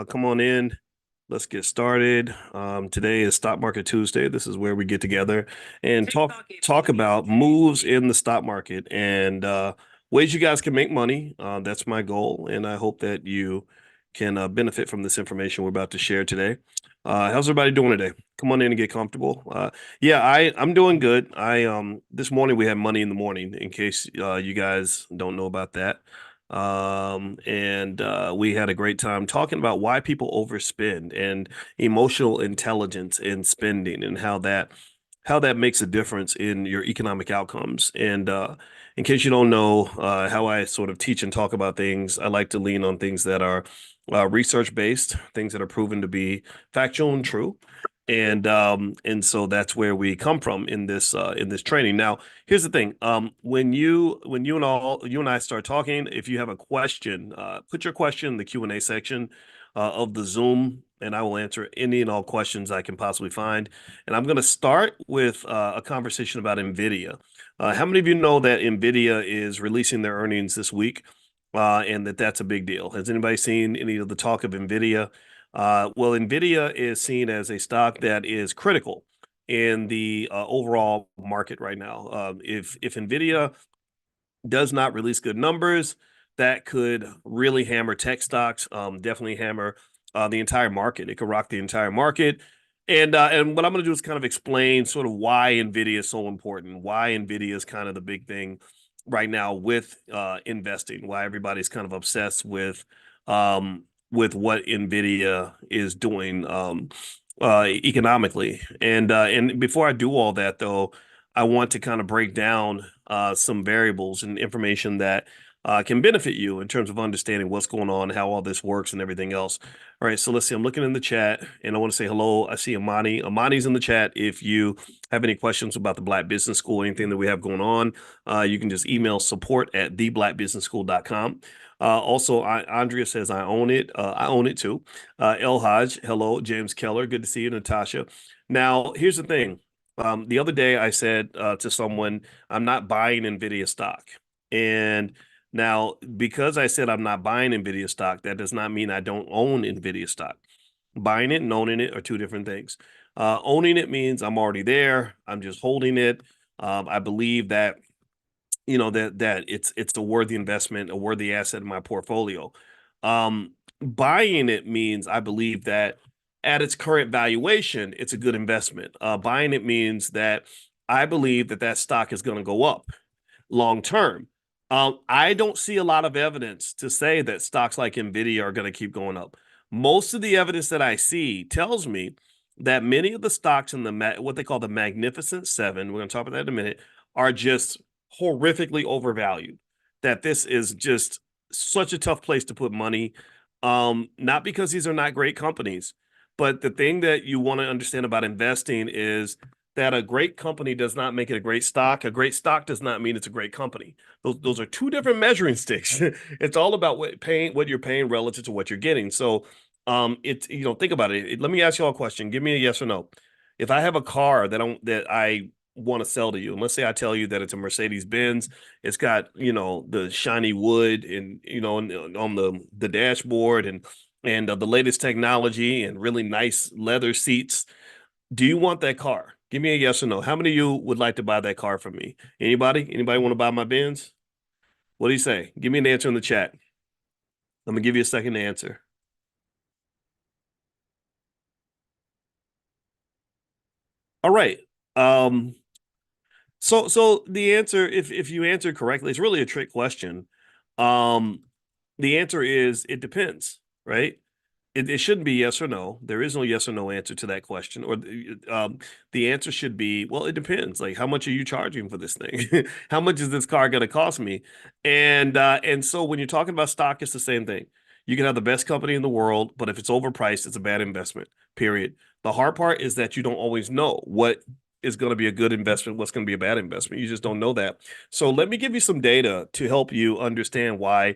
Come on in. Let's get started. Today is Stock Market Tuesday. This is where we get together and talk about moves in the stock market and ways you guys can make money. That's my goal, and I hope that you can benefit from this information we're about to share today. How's everybody doing today? Come on in and get comfortable. Yeah, I'm doing good. I This morning we had money in the morning, in case you guys don't know about that. And we had a great time talking about why people overspend and emotional intelligence in spending and how that makes a difference in your economic outcomes. And in case you don't know how I sort of teach and talk about things, I like to lean on things that are research based, things that are proven to be factual and true. And so that's where we come from in this training. Now, here's the thing. When you and I start talking, if you have a question, put your question in the Q&A section of the Zoom, and I will answer any and all questions I can possibly find. And I'm going to start with a conversation about Nvidia. How many of you know that Nvidia is releasing their earnings this week, and that's a big deal? Has anybody seen any of the talk of Nvidia? Well, Nvidia is seen as a stock that is critical in the overall market right now. If Nvidia does not release good numbers, that could really hammer tech stocks. Definitely hammer the entire market. It could rock the entire market. And what I'm going to do is kind of explain sort of why Nvidia is so important, why Nvidia is kind of the big thing right now with investing, why everybody's kind of obsessed with what Nvidia is doing economically. And before I do all that, though, I want to kind of break down some variables and information that can benefit you in terms of understanding what's going on, how all this works, and everything else. All right, so let's see. I'm looking in the chat, and I want to say hello. I see Amani. Amani's in the chat. If you have any questions about the Black Business School, anything that we have going on, you can just email support@theblackbusinessschool.com. Also, Andrea says, I own it. I own it too. El Haj, hello. James Keller, good to see you. Natasha. Now, here's the thing. The other day I said to someone, I'm not buying Nvidia stock. And now, because I said I'm not buying Nvidia stock, that does not mean I don't own Nvidia stock. Buying it and owning it are two different things. Owning it means I'm already there. I'm just holding it. I believe that that it's a worthy investment, a worthy asset in my portfolio. Buying it means I believe that at its current valuation, it's a good investment. Buying it means that I believe that stock is going to go up long term. I don't see a lot of evidence to say that stocks like Nvidia are going to keep going up. Most of the evidence that I see tells me that many of the stocks in what they call the Magnificent Seven, we're going to talk about that in a minute, are just horrifically overvalued. That this is just such a tough place to put money. Not because these are not great companies, but the thing that you want to understand about investing is that a great company does not make it a great stock. A great stock does not mean it's a great company. Those are two different measuring sticks. It's all about what you're paying relative to what you're getting. So think about it. Let me ask you all a question. Give me a yes or no. If I have a car that I want to sell to you, and let's say I tell you that it's a Mercedes Benz, it's got the shiny wood and on the dashboard and the latest technology and really nice leather seats. Do you want that car? Give me a yes or no. How many of you would like to buy that car from me? Anybody? Anybody want to buy my Benz? What do you say? Give me an answer in the chat. I'm gonna give you a second to answer. All right. So the answer, if you answer correctly, it's really a trick question. Um, the answer is it depends, right? It shouldn't be yes or no. There is no yes or no answer to that question. Or the answer should be, well, it depends. Like, how much are you charging for this thing? How much is this car going to cost me? And so when you're talking about stock, it's the same thing. You can have the best company in the world, but if it's overpriced, it's a bad investment, period. The hard part is that you don't always know what is going to be a good investment, what's going to be a bad investment. You just don't know that. So let me give you some data to help you understand why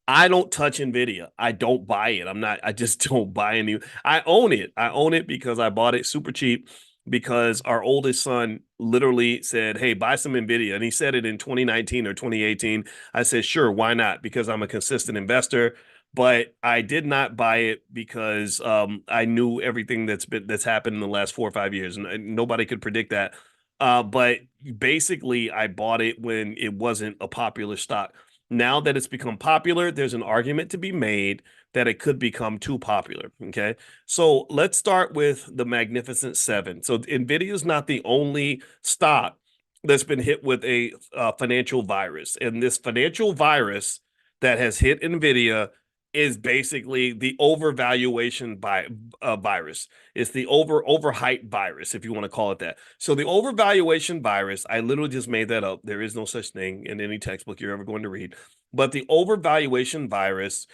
I don't touch Nvidia. I don't buy it. I just don't buy any. I own it. I own it because I bought it super cheap because our oldest son literally said, "Hey, buy some Nvidia." And he said it in 2019 or 2018. I said, "Sure, why not?" Because I'm a consistent investor. but I did not buy it because I knew everything that's happened in the last 4 or 5 years, and nobody could predict that. But basically, I bought it when it wasn't a popular stock. Now that it's become popular, there's an argument to be made that it could become too popular. Okay, so let's start with the Magnificent Seven. So Nvidia is not the only stock that's been hit with a financial virus, and this financial virus that has hit Nvidia is basically the overvaluation virus. It's the overhype virus, if you want to call it that. So the overvaluation virus, I literally just made that up. There is no such thing in any textbook you're ever going to read. But the overvaluation virus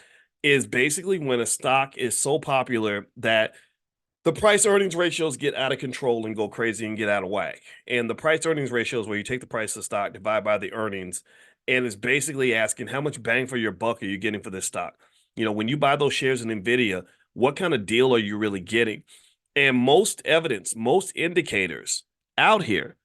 is basically when a stock is so popular that the price earnings ratios get out of control and go crazy and get out of whack. And the price earnings ratio is where you take the price of stock, divide by the earnings, and it's basically asking how much bang for your buck are you getting for this stock? When you buy those shares in Nvidia, what kind of deal are you really getting? And most evidence, most indicators out here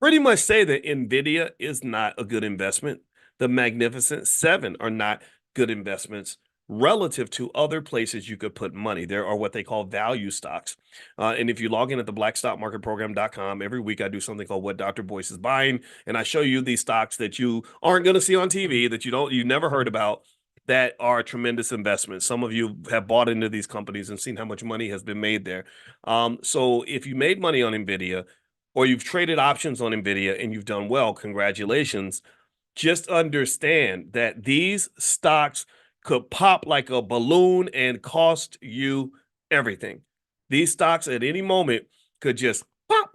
pretty much say that Nvidia is not a good investment. The Magnificent Seven are not good investments relative to other places you could put money. There are what they call value stocks. And if you log in at the blackstockmarketprogram.com, every week I do something called What Dr. Boyce is Buying. And I show you these stocks that you aren't going to see on TV, that you never heard about, that are tremendous investments. Some of you have bought into these companies and seen how much money has been made there. So if you made money on Nvidia, or you've traded options on Nvidia and you've done well, congratulations. Just understand that these stocks could pop like a balloon and cost you everything. These stocks at any moment could just pop.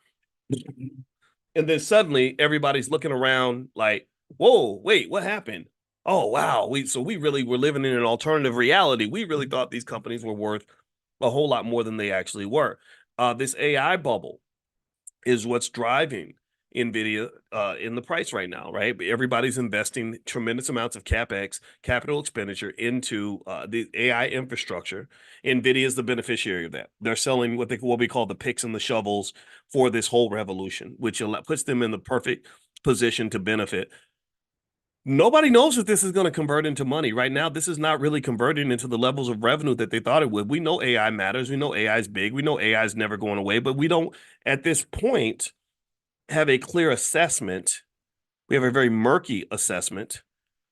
And then suddenly everybody's looking around like, whoa, wait, what happened? Oh, wow. We really were living in an alternative reality. We really thought these companies were worth a whole lot more than they actually were. This AI bubble is what's driving Nvidia in the price right now, right? Everybody's investing tremendous amounts of capex, capital expenditure into the AI infrastructure. Nvidia is the beneficiary of that. They're selling what we call the picks and the shovels for this whole revolution, which puts them in the perfect position to benefit. Nobody knows if this is going to convert into money. Right now, this is not really converting into the levels of revenue that they thought it would. We know AI matters. We know AI is big. We know AI is never going away, but we don't, at this point, have a clear assessment. We have a very murky assessment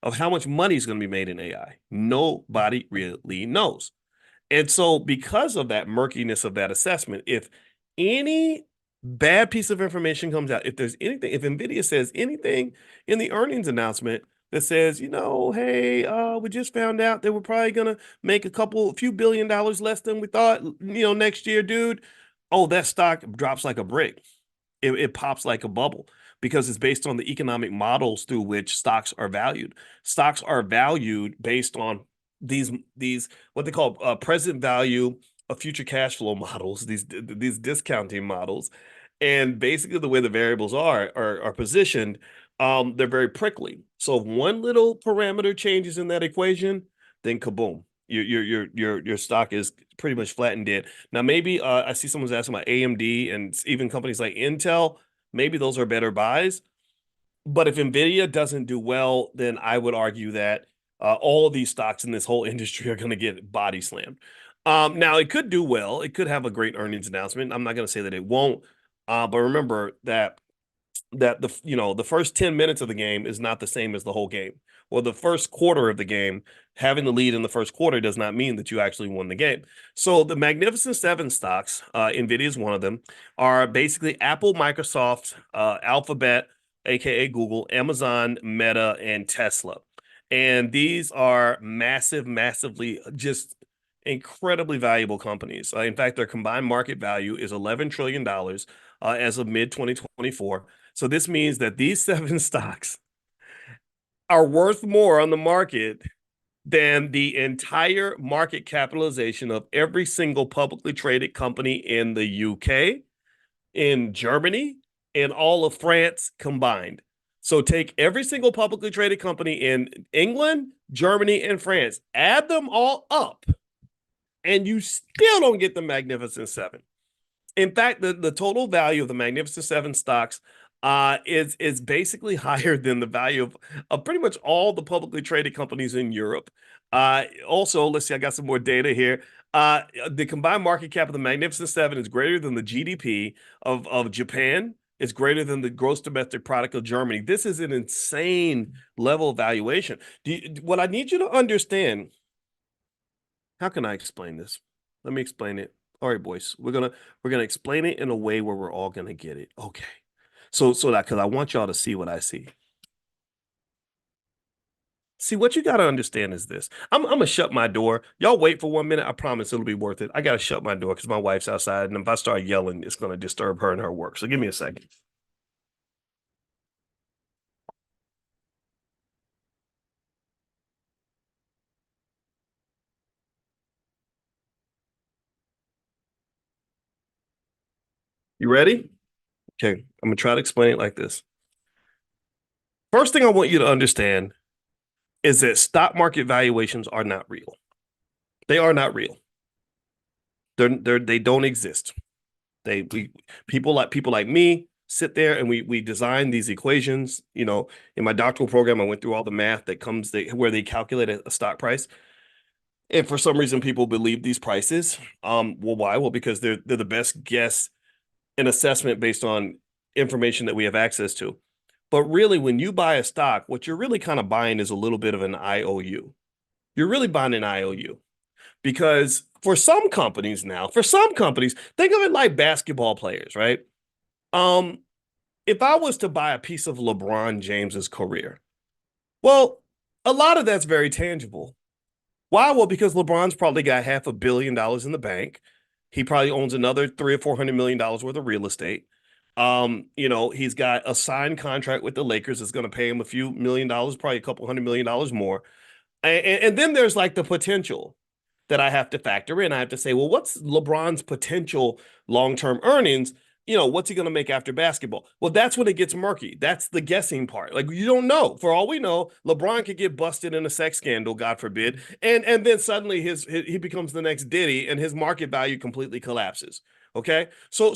of how much money is going to be made in AI. Nobody really knows. And so because of that murkiness of that assessment, if any bad piece of information comes out, if Nvidia says anything in the earnings announcement that says, hey, we just found out that we're probably going to make a few $billion less than we thought, next year, dude. Oh, that stock drops like a brick. It pops like a bubble because it's based on the economic models through which stocks are valued. Stocks are valued based on these what they call present value of future cash flow models, these discounting models. And basically the way the variables are positioned, they're very prickly. So if one little parameter changes in that equation, then kaboom, your stock is pretty much flat and dead. Now, maybe I see someone's asking about AMD and even companies like Intel. Maybe those are better buys. But if Nvidia doesn't do well, then I would argue that all these stocks in this whole industry are going to get body slammed. Now, it could do well. It could have a great earnings announcement. I'm not going to say that it won't. But remember that the first 10 minutes of the game is not the same as the whole game. Or the first quarter of the game, having the lead in the first quarter does not mean that you actually won the game. So the Magnificent Seven stocks, Nvidia is one of them, are basically Apple, Microsoft, Alphabet, aka Google, Amazon, Meta, and Tesla. And these are massively just incredibly valuable companies. In fact, their combined market value is $11 trillion as of mid 2024. So this means that these seven stocks are worth more on the market than the entire market capitalization of every single publicly traded company in the UK, in Germany, and all of France combined. So take every single publicly traded company in England, Germany, and France, add them all up, and you still don't get the Magnificent Seven. In fact, the total value of the Magnificent Seven stocks is basically higher than the value of pretty much all the publicly traded companies in Europe. Also, let's see, I got some more data here. The combined market cap of the Magnificent Seven is greater than the GDP of Japan. It's greater than the gross domestic product of Germany. This is an insane level of valuation. What I need you to understand, how can I explain this? Let me explain it. All right, boys, we're gonna explain it in a way where we're all gonna get it. Okay. So that because I want y'all to see what I see. See, what you got to understand is this. I'm gonna shut my door. Y'all wait for 1 minute. I promise it'll be worth it. I gotta shut my door because my wife's outside, and if I start yelling, it's gonna disturb her and her work. So give me a second. You ready? Okay. I'm gonna try to explain it like this. First thing I want you to understand is that stock market valuations are not real. They are not real. They don't exist. We people like me sit there and we design these equations. In my doctoral program, I went through all the math that comes where they calculate a stock price. And for some reason, people believe these prices. Well, why? Well, because they're the best guess and assessment based on information that we have access to. But really, when you buy a stock, what you're really kind of buying is a little bit of an IOU. You're really buying an IOU because for some companies, think of it like basketball players, right? Um, if I was to buy a piece of LeBron James's career, well, a lot of that's very tangible. Why? Well, because LeBron's probably got $500 million in the bank. He probably owns another 300 or $400 million worth of real estate. He's got a signed contract with the Lakers that's going to pay him a few $1 million, probably a couple $100 million more. And then there's like the potential that I have to factor in. I have to say, well, what's LeBron's potential long-term earnings? What's he going to make after basketball? Well, that's when it gets murky. That's the guessing part. Like you don't know. For all we know, LeBron could get busted in a sex scandal, God forbid, and then suddenly he becomes the next Diddy, and his market value completely collapses. Okay, so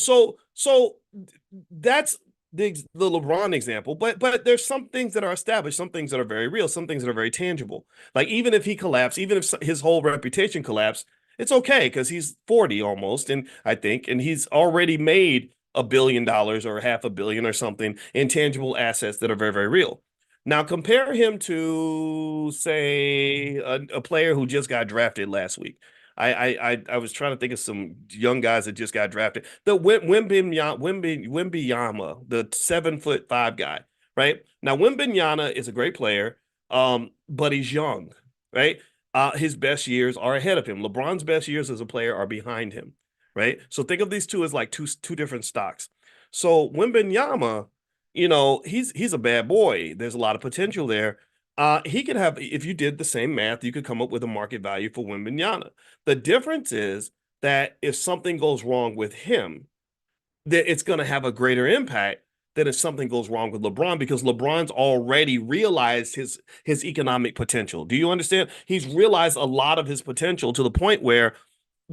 that's the LeBron example, but there's some things that are established, some things that are very real, some things that are very tangible. Like even if he collapsed, even if his whole reputation collapsed, it's okay because he's 40 almost, and I think, and he's already made $1 billion or $500 million or something in tangible assets that are very, very real. Now compare him to, say, a player who just got drafted last week. I was trying to think of some young guys that just got drafted. The Wimbyama, the 7'5" guy, right? Now Wimbyama is a great player, but he's young, right? His best years are ahead of him. LeBron's best years as a player are behind him, right? So think of these two as like two different stocks. So Wimbyama, he's a bad boy. There's a lot of potential there. He could have, if you did the same math, you could come up with a market value for Wimbyama. The difference is that if something goes wrong with him, that it's going to have a greater impact than if something goes wrong with LeBron because LeBron's already realized his economic potential. Do you understand? He's realized a lot of his potential to the point where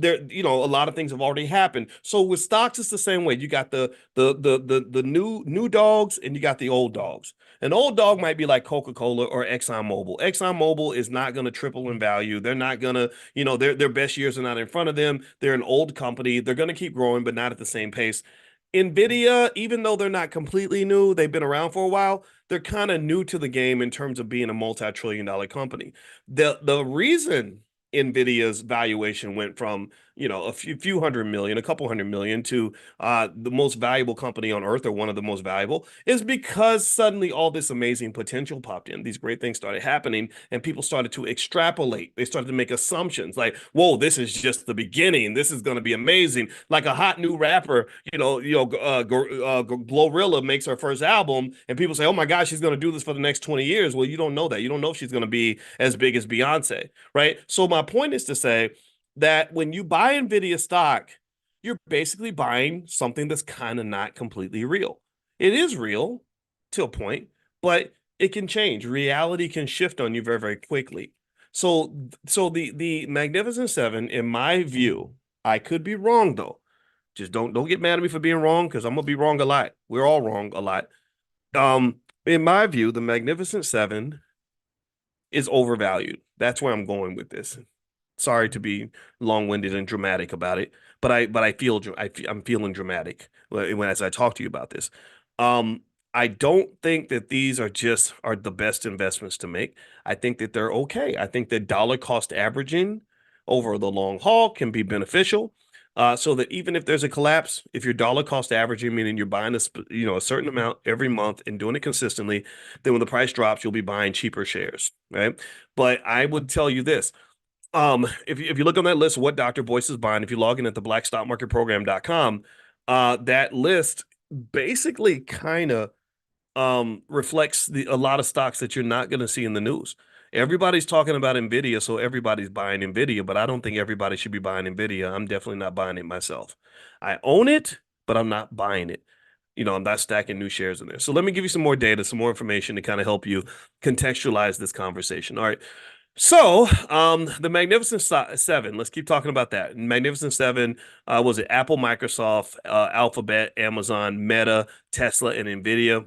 a lot of things have already happened. So with stocks, it's the same way. You got the new dogs and you got the old dogs. An old dog might be like Coca-Cola or ExxonMobil. ExxonMobil is not going to triple in value. They're not going to, their best years are not in front of them. They're an old company. They're going to keep growing, but not at the same pace. Nvidia, even though they're not completely new, they've been around for a while. They're kind of new to the game in terms of being a multi-trillion-dollar company. The reason Nvidia's valuation went from a few hundred million, a couple hundred million to the most valuable company on earth or one of the most valuable is because suddenly all this amazing potential popped in. These great things started happening and people started to extrapolate. They started to make assumptions like, whoa, this is just the beginning. This is going to be amazing. Like a hot new rapper, Glorilla makes her first album and people say, oh my gosh, she's going to do this for the next 20 years. Well, you don't know that. You don't know if she's going to be as big as Beyonce, right? So my point is to say that when you buy Nvidia stock, you're basically buying something that's kind of not completely real. It is real to a point, but it can change. Reality can shift on you very, very quickly. So the Magnificent Seven, in my view, I could be wrong though. Just don't get mad at me for being wrong because I'm gonna be wrong a lot. We're all wrong a lot. In my view, the Magnificent Seven is overvalued. That's where I'm going with this. Sorry to be long-winded and dramatic about it, but I feel I'm feeling dramatic when as I talk to you about this. Um, I don't think that these are the best investments to make. I think that they're okay. I think that dollar cost averaging over the long haul can be beneficial. So that even if there's a collapse, if you're dollar cost averaging, meaning you're buying a certain amount every month and doing it consistently, then when the price drops, you'll be buying cheaper shares, right? But I would tell you this. If you look on that list of what Dr. Boyce is buying, if you log in at the blackstockmarketprogram.com, that list basically kind of reflects a lot of stocks that you're not going to see in the news. Everybody's talking about Nvidia, so everybody's buying Nvidia, but I don't think everybody should be buying Nvidia. I'm definitely not buying it myself. I own it, but I'm not buying it. I'm not stacking new shares in there. So let me give you some more data, some more information to kind of help you contextualize this conversation. All right. So, the Magnificent Seven, let's keep talking about that. Magnificent Seven was it Apple, Microsoft, Alphabet, Amazon, Meta, Tesla, and Nvidia.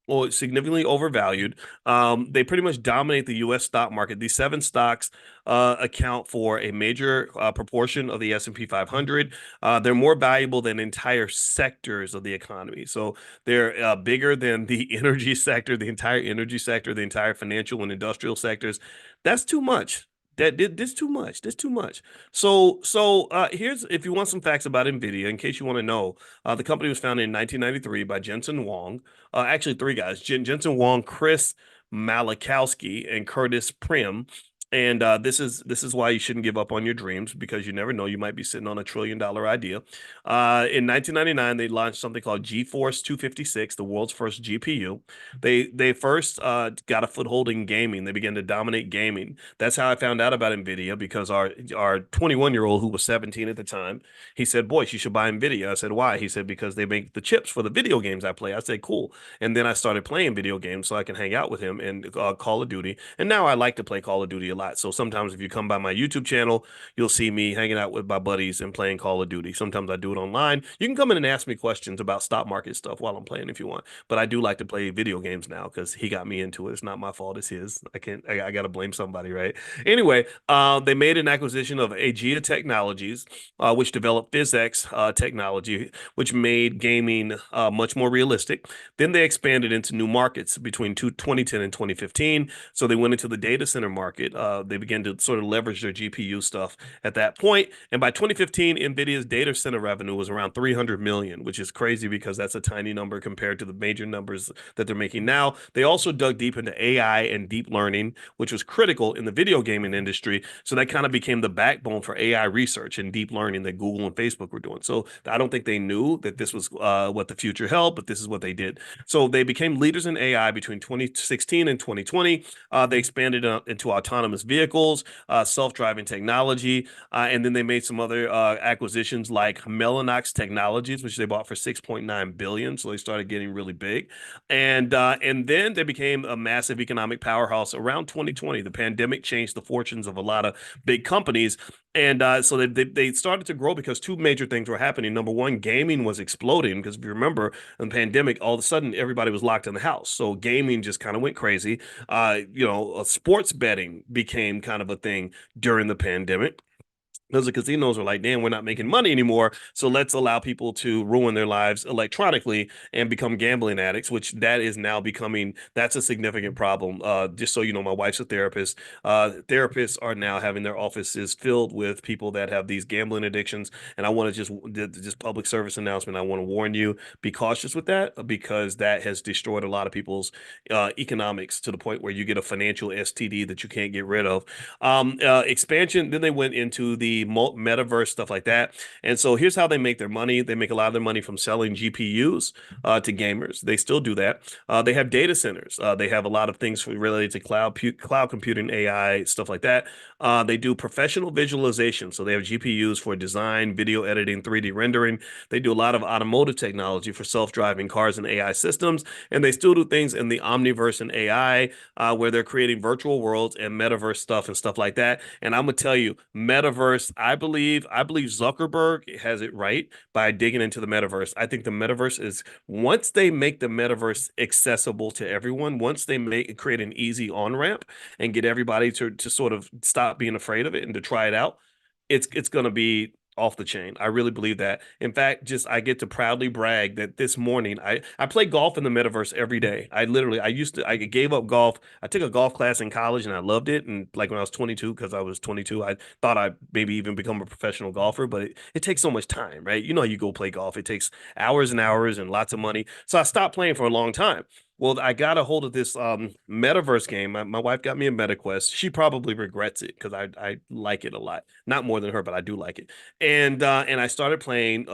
Well, significantly overvalued. They pretty much dominate the U.S. stock market. These seven stocks account for a major proportion of the S&P 500. They're more valuable than entire sectors of the economy. So they're bigger than the energy sector, the entire energy sector, the entire financial and industrial sectors. That's too much. This too much. This too much. So here's if you want some facts about Nvidia, in case you want to know, the company was founded in 1993 by Jensen Huang. Actually, three guys: Jensen Huang, Chris Malachowski, and Curtis Prim. And this is why you shouldn't give up on your dreams because you never know, you might be sitting on $1 trillion idea. In 1999, they launched something called GeForce 256, the world's first GPU. They first got a foothold in gaming. They began to dominate gaming. That's how I found out about Nvidia because our 21-year-old who was 17 at the time, he said, "Boy, you should buy Nvidia." I said, "Why?" He said, "Because they make the chips for the video games I play." I said, "Cool." And then I started playing video games so I can hang out with him and Call of Duty. And now I like to play Call of Duty a lot. So sometimes if you come by my YouTube channel, you'll see me hanging out with my buddies and playing Call of Duty. Sometimes I do it online. You can come in and ask me questions about stock market stuff while I'm playing if you want. But I do like to play video games now because he got me into it. It's not my fault. It's his. I got to blame somebody, right? Anyway, they made an acquisition of Aegea Technologies, which developed PhysX technology, which made gaming much more realistic. Then they expanded into new markets between 2010 and 2015. So they went into the data center market. They began to sort of leverage their GPU stuff at that point. And by 2015, NVIDIA's data center revenue was around 300 million, which is crazy because that's a tiny number compared to the major numbers that they're making now. They also dug deep into AI and deep learning, which was critical in the video gaming industry. So that kind of became the backbone for AI research and deep learning that Google and Facebook were doing. So I don't think they knew that this was what the future held, but this is what they did. So they became leaders in AI between 2016 and 2020. They expanded into autonomous vehicles, self-driving technology, and then they made some other acquisitions like Mellanox Technologies, which they bought for 6.9 billion. So they started getting really big, and then they became a massive economic powerhouse around 2020. The pandemic changed the fortunes of a lot of big companies. And so they started to grow because two major things were happening. Number one, gaming was exploding because if you remember, in the pandemic, all of a sudden everybody was locked in the house. So gaming just kind of went crazy. Sports betting became kind of a thing during the pandemic because the casinos are like, damn, we're not making money anymore. So let's allow people to ruin their lives electronically and become gambling addicts, which that is now becoming, that's a significant problem. Just so you know, my wife's a therapist. Therapists are now having their offices filled with people that have these gambling addictions. And I want to just public service announcement. I want to warn you, be cautious with that because that has destroyed a lot of people's economics to the point where you get a financial STD that you can't get rid of. Expansion, then they went into the metaverse, stuff like that. And so here's how they make their money. They make a lot of their money from selling GPUs to gamers. They still do that. They have data centers. They have a lot of things related to cloud computing, AI, stuff like that. They do professional visualization. So they have GPUs for design, video editing, 3D rendering. They do a lot of automotive technology for self-driving cars and AI systems. And they still do things in the omniverse and AI where they're creating virtual worlds and metaverse stuff and stuff like that. And I'm going to tell you, metaverse metaverse, I believe Zuckerberg has it right by digging into the metaverse. I think the metaverse is once they make the metaverse accessible to everyone, once they create an easy on-ramp and get everybody to sort of stop being afraid of it and to try it out, it's going to be off the chain. I really believe that. In fact, just I get to proudly brag that this morning I play golf in the metaverse every day. I gave up golf. I took a golf class in college and I loved it. And like when I was 22, because I was 22, I thought I'd maybe even become a professional golfer, but it takes so much time, right? You know, you go play golf. It takes hours and hours and lots of money. So I stopped playing for a long time. Well, I got a hold of this Metaverse game. My wife got me a MetaQuest. She probably regrets it because I like it a lot. Not more than her, but I do like it. And I started playing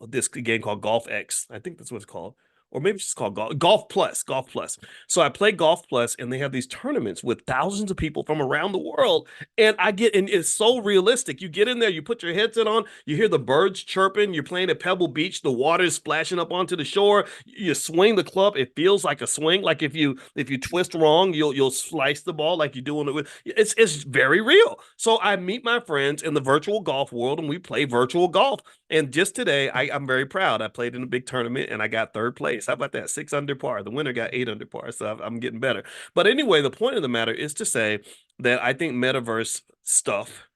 this game called Golf X. I think that's what it's called. Or maybe it's just called Golf Plus. Golf Plus. So I play Golf Plus, and they have these tournaments with thousands of people from around the world. And it's so realistic. You get in there, you put your headset on, you hear the birds chirping, you're playing at Pebble Beach, the water's splashing up onto the shore. You swing the club, it feels like a swing. Like if you twist wrong, you'll slice the ball like you're doing it with. It's very real. So I meet my friends in the virtual golf world, and we play virtual golf. And just today, I'm very proud. I played in a big tournament and I got third place. How about that? 6 under par. The winner got 8 under par. So I'm getting better. But anyway, the point of the matter is to say that I think metaverse stuff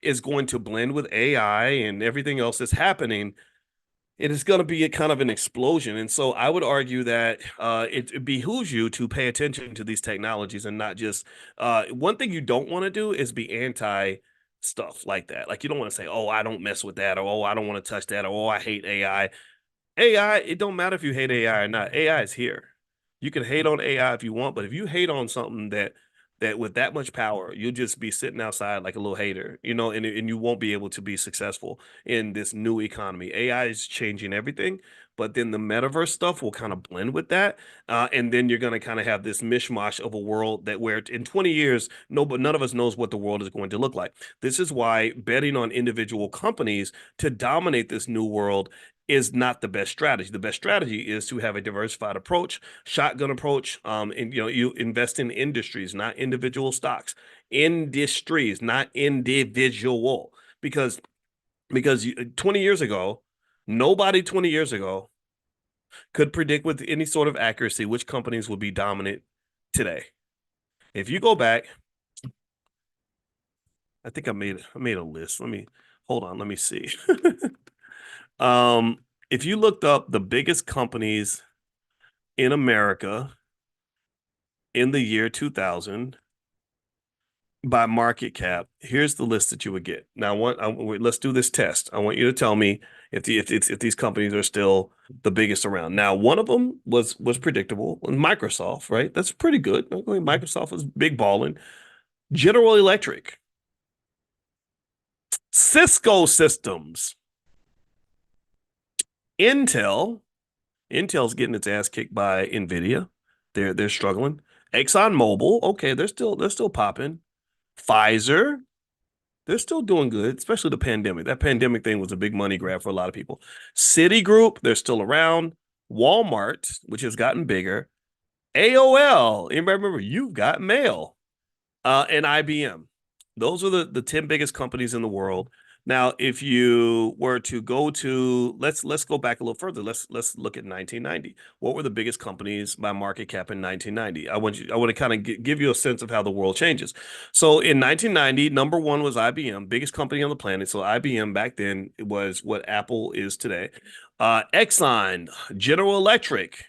is going to blend with AI and everything else that's happening. It is going to be a kind of an explosion. And so I would argue that it behooves you to pay attention to these technologies and not just one thing you don't want to do is be anti stuff like that. Like you don't want to say, oh, I don't mess with that, or oh, I don't want to touch that, or oh, I hate AI. AI, it don't matter if you hate AI or not. AI is here. You can hate on AI if you want, but if you hate on something that with that much power, you'll just be sitting outside like a little hater, you know, and you won't be able to be successful in this new economy. AI is changing everything, but then the metaverse stuff will kind of blend with that, and then you're going to kind of have this mishmash of a world that where in 20 years, but none of us knows what the world is going to look like. This is why betting on individual companies to dominate this new world is not the best strategy. The best strategy is to have a diversified approach, shotgun approach, and you invest in industries, not individual stocks. Industries, not individual, because 20 years ago, nobody 20 years ago could predict with any sort of accuracy which companies would be dominant today. If you go back, I think I made a list. Let me hold on. Let me see. If you looked up the biggest companies in America in the year 2000 by market cap, here's the list that you would get. Now, let's do this test. I want you to tell me if these companies are still the biggest around. Now, one of them was predictable, Microsoft, right? That's pretty good. Microsoft was big balling. General Electric, Cisco Systems, Intel's getting its ass kicked by Nvidia. They're struggling. ExxonMobil, okay, they're still popping. Pfizer, they're still doing good, especially the pandemic. That pandemic thing was a big money grab for a lot of people. Citigroup, they're still around. Walmart, which has gotten bigger. AOL, anybody remember? You've got mail. And IBM. Those are the 10 biggest companies in the world. Now, if you were to go to let's go back a little further. Let's look at 1990. What were the biggest companies by market cap in 1990? I want to kind of give you a sense of how the world changes. So in 1990, number one was IBM, biggest company on the planet. So IBM back then was what Apple is today. Exxon, General Electric,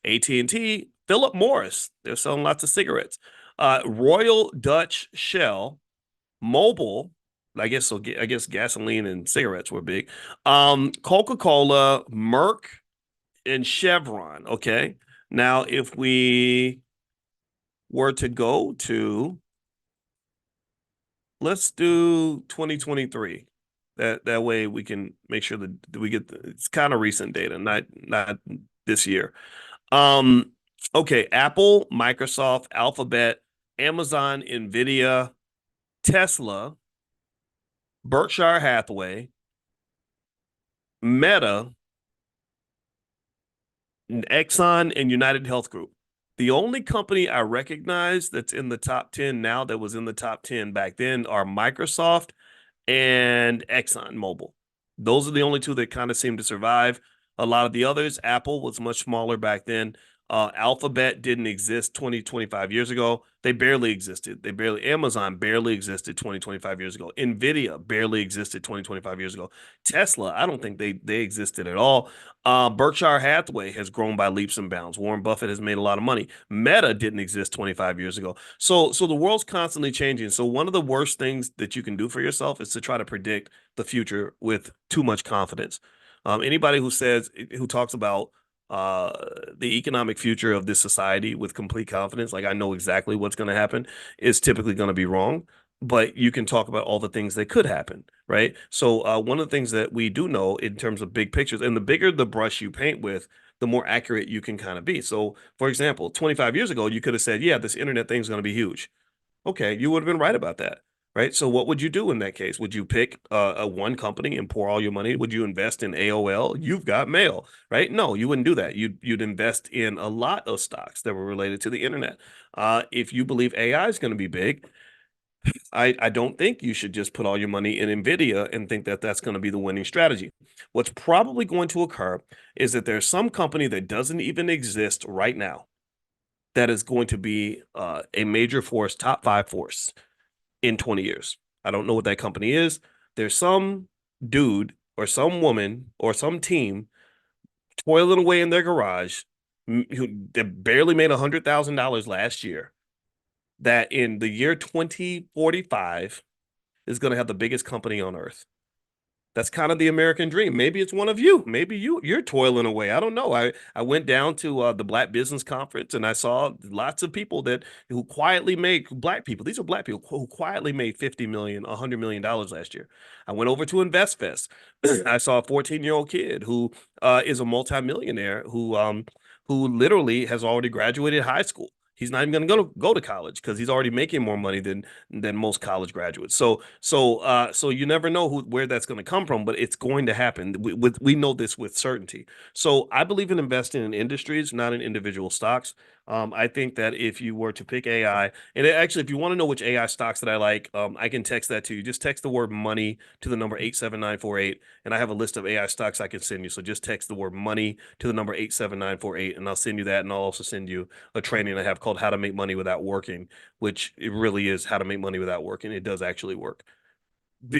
AT&T, Philip Morris. They're selling lots of cigarettes. Royal Dutch Shell, Mobil. I guess gasoline and cigarettes were big. Coca-Cola, Merck, and Chevron. Okay. Now, if we were to go to, let's do 2023. That way we can make sure that we get it's kind of recent data, not this year. Okay, Apple, Microsoft, Alphabet, Amazon, Nvidia, Tesla, Berkshire Hathaway, Meta, Exxon, and United Health Group. The only company I recognize that's in the top 10 now that was in the top 10 back then are Microsoft and ExxonMobil. Those are the only two that kind of seem to survive. A lot of the others, Apple was much smaller back then. Alphabet didn't exist 20, 25 years ago. They barely existed. Amazon barely existed 20, 25 years ago. Nvidia barely existed 20, 25 years ago. Tesla, I don't think they existed at all. Berkshire Hathaway has grown by leaps and bounds. Warren Buffett has made a lot of money. Meta didn't exist 25 years ago. So the world's constantly changing. So one of the worst things that you can do for yourself is to try to predict the future with too much confidence. Anybody who talks about uh, the economic future of this society with complete confidence, like I know exactly what's going to happen, is typically going to be wrong. But you can talk about all the things that could happen, right? So one of the things that we do know in terms of big pictures, and the bigger the brush you paint with, the more accurate you can kind of be. So, for example, 25 years ago, you could have said, "Yeah, this internet thing is going to be huge." Okay, you would have been right about that, right? So what would you do in that case? Would you pick a one company and pour all your money? Would you invest in AOL? You've got mail, right? No, you wouldn't do that. You'd invest in a lot of stocks that were related to the internet. If you believe AI is going to be big, I don't think you should just put all your money in Nvidia and think that that's going to be the winning strategy. What's probably going to occur is that there's some company that doesn't even exist right now that is going to be a major force, top five force in 20 years. I don't know what that company is. There's some dude or some woman or some team toiling away in their garage who barely made $100,000 last year, that in the year 2045 is going to have the biggest company on earth. That's kind of the American dream. Maybe it's one of you. Maybe you're toiling away. I don't know. I went down to the Black Business Conference and I saw lots of people that who quietly made Black people. These are Black people who quietly made 50 million, $100 million last year. I went over to InvestFest. I saw a 14-year-old kid who is a multimillionaire who literally has already graduated high school. He's not even going to go to college because he's already making more money than most college graduates. So you never know where that's going to come from, but it's going to happen. We know this with certainty. So I believe in investing in industries, not in individual stocks. I think that if you were to pick AI, and actually, if you want to know which AI stocks that I like, I can text that to you. Just text the word money to the number 87948, and I have a list of AI stocks I can send you. So just text the word money to the number 87948, and I'll send you that, and I'll also send you a training I have called How to Make Money Without Working, which it really is how to make money without working. It does actually work,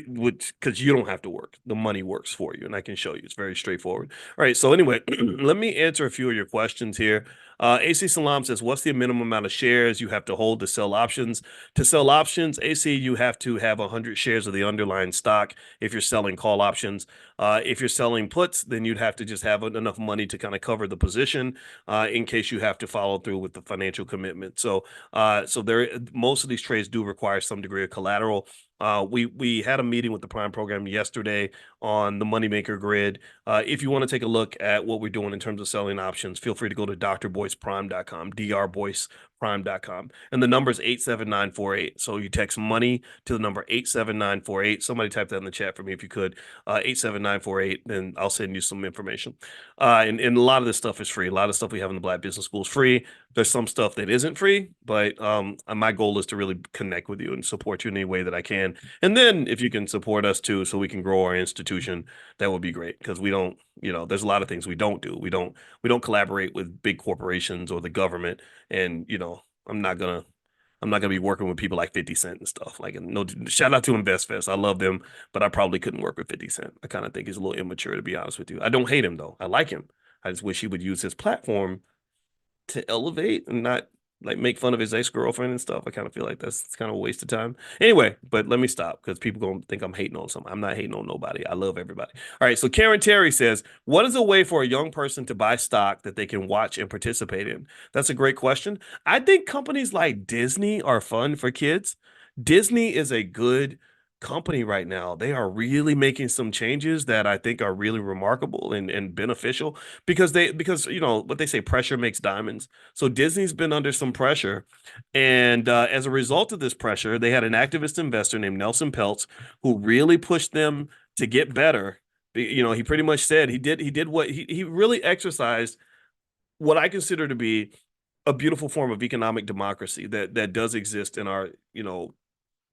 which because you don't have to work, the money works for you, and I can show you. It's very straightforward. All right, so anyway, let me answer a few of your questions here. AC Salam says, what's the minimum amount of shares you have to hold to sell options? To sell options, AC, you have to have 100 shares of the underlying stock if you're selling call options. If you're selling puts, then you'd have to just have enough money to kind of cover the position in case you have to follow through with the financial commitment. So most of these trades do require some degree of collateral. We had a meeting with the Prime program yesterday on the Moneymaker grid. If you want to take a look at what we're doing in terms of selling options, feel free to go to drboyceprime.com, drboyceprime.com. And the number is 87948. So you text money to the number 87948. Somebody type that in the chat for me if you could. 87948, then I'll send you some information. And a lot of this stuff is free. A lot of stuff we have in the Black Business School is free. There's some stuff that isn't free, but my goal is to really connect with you and support you in any way that I can. And then if you can support us too, so we can grow our institution, that would be great. Because we don't, there's a lot of things we don't do. We don't collaborate with big corporations or the government. And I'm not gonna be working with people like 50 Cent and stuff. Like, no, shout out to InvestFest. I love them, but I probably couldn't work with 50 Cent. I kind of think he's a little immature, to be honest with you. I don't hate him though. I like him. I just wish he would use his platform to elevate and not like make fun of his ex-girlfriend and stuff. I kind of feel like that's kind of a waste of time. Anyway, but let me stop because people gonna think I'm hating on something. I'm not hating on nobody. I love everybody. All right. So Karen Terry says, what is a way for a young person to buy stock that they can watch and participate in? That's a great question. I think companies like Disney are fun for kids. Disney is a good company right now. They are really making some changes that I think are really remarkable and beneficial because what they say, pressure makes diamonds. So Disney's been under some pressure, and as a result of this pressure, they had an activist investor named Nelson Peltz who really pushed them to get better. He pretty much said he did what he really exercised what I consider to be a beautiful form of economic democracy that does exist in our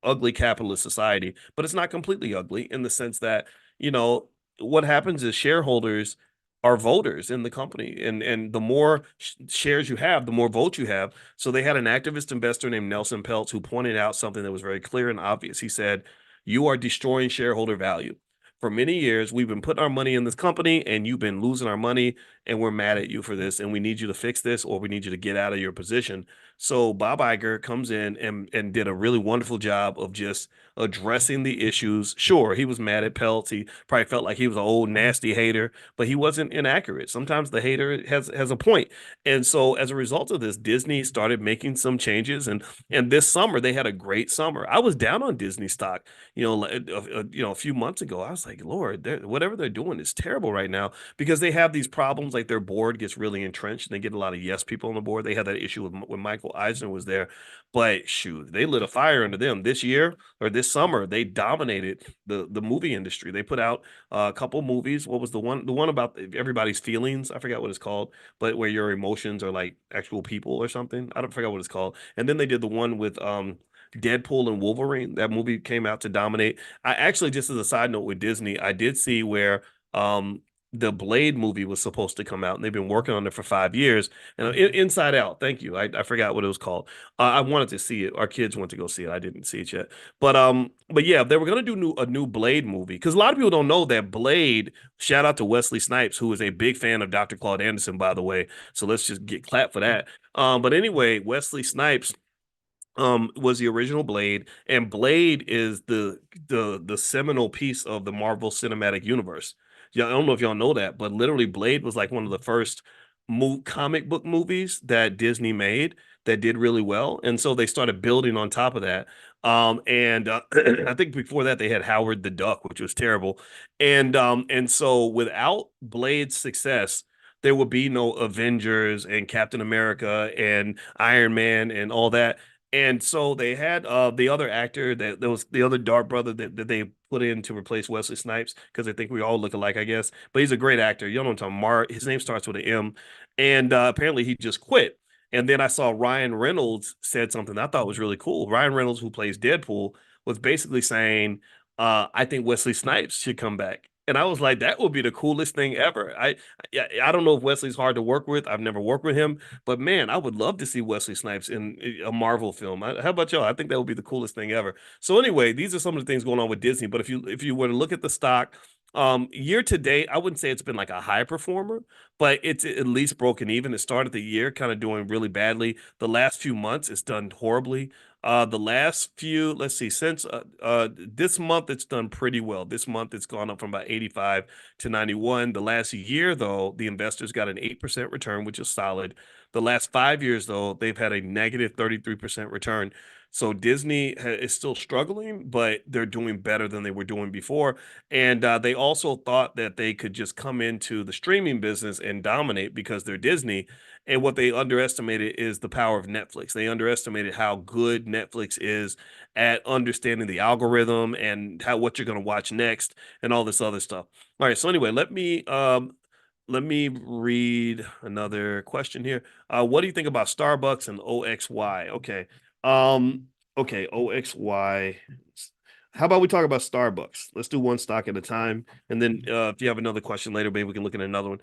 ugly capitalist society, but it's not completely ugly in the sense that, you know, what happens is shareholders are voters in the company, and the more shares you have, the more votes you have. So they had an activist investor named Nelson Peltz who pointed out something that was very clear and obvious. He said, "You are destroying shareholder value. For many years, we've been putting our money in this company, and you've been losing our money, and we're mad at you for this, and we need you to fix this, or we need you to get out of your position." So Bob Iger comes in and did a really wonderful job of just addressing the issues. Sure, he was mad at Peltz. He probably felt like he was an old nasty hater, but he wasn't inaccurate. Sometimes the hater has a point. And so as a result of this, Disney started making some changes, and this summer they had a great summer. I was down on Disney stock, a few months ago. I was like, Lord, whatever they're doing is terrible right now because they have these problems. Like their board gets really entrenched, and they get a lot of yes people on the board. They had that issue with when Michael Eisner was there, but shoot, they lit a fire under them this year or this summer. They dominated the movie industry. They put out a couple movies. What was the one? The one about everybody's feelings. I forgot what it's called, but where your emotions are like actual people or something. I don't forget what it's called. And then they did the one with Deadpool and Wolverine. That movie came out to dominate. I actually, just as a side note with Disney, I did see where the Blade movie was supposed to come out, and they've been working on it for 5 years. And Inside Out, thank you. I forgot what it was called. I wanted to see it. Our kids went to go see it. I didn't see it yet. But yeah, they were gonna do a new Blade movie because a lot of people don't know that Blade. Shout out to Wesley Snipes, who is a big fan of Dr. Claude Anderson, by the way. So let's just get clapped for that. But anyway, Wesley Snipes was the original Blade, and Blade is the seminal piece of the Marvel Cinematic Universe. Yeah, I don't know if y'all know that, but literally Blade was like one of the first comic book movies that Disney made that did really well, and so they started building on top of that. And I think before that they had Howard the Duck, which was terrible, and so without Blade's success, there would be no Avengers and Captain America and Iron Man and all that. And so they had the other actor that there was the other Dark brother that they put in to replace Wesley Snipes because they think we all look alike, I guess. But he's a great actor. You know what I'm talking about. His name starts with an M. And apparently he just quit. And then I saw Ryan Reynolds said something that I thought was really cool. Ryan Reynolds, who plays Deadpool, was basically saying, I think Wesley Snipes should come back. And I was like, that would be the coolest thing ever. I don't know if Wesley's hard to work with. I've never worked with him, but man, I would love to see Wesley Snipes in a Marvel film. How about y'all? I think that would be the coolest thing ever. So anyway, these are some of the things going on with Disney. But if you were to look at the stock, year to date, I wouldn't say it's been like a high performer, but it's at least broken even. It started the year kind of doing really badly. The last few months, it's done horribly. The last few, let's see, since this month, it's done pretty well. This month, it's gone up from about 85 to 91. The last year, though, the investors got an 8% return, which is solid. The last 5 years, though, they've had a negative 33% return. So Disney is still struggling, but they're doing better than they were doing before. And they also thought that they could just come into the streaming business and dominate because they're Disney. And what they underestimated is the power of Netflix. They underestimated how good Netflix is at understanding the algorithm and how what you're going to watch next and all this other stuff. All right. So anyway, let me read another question here. What do you think about Starbucks and OXY? Okay. Okay, OXY. How about we talk about Starbucks? Let's do one stock at a time. And then if you have another question later, maybe we can look at another one.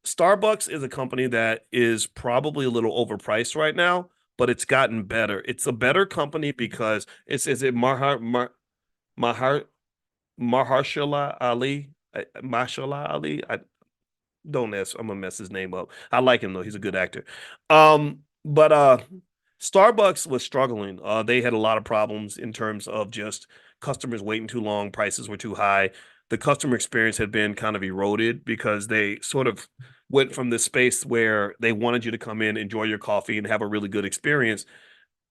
Starbucks is a company that is probably a little overpriced right now, but it's gotten better. It's a better company because it's is it Mahar Mahershala Ali? Mahershala Ali? Don't ask. I'm gonna mess his name up. I like him though. He's a good actor. But Starbucks was struggling. They had a lot of problems in terms of just customers waiting too long, prices were too high. The customer experience had been kind of eroded because they sort of went from this space where they wanted you to come in, enjoy your coffee, and have a really good experience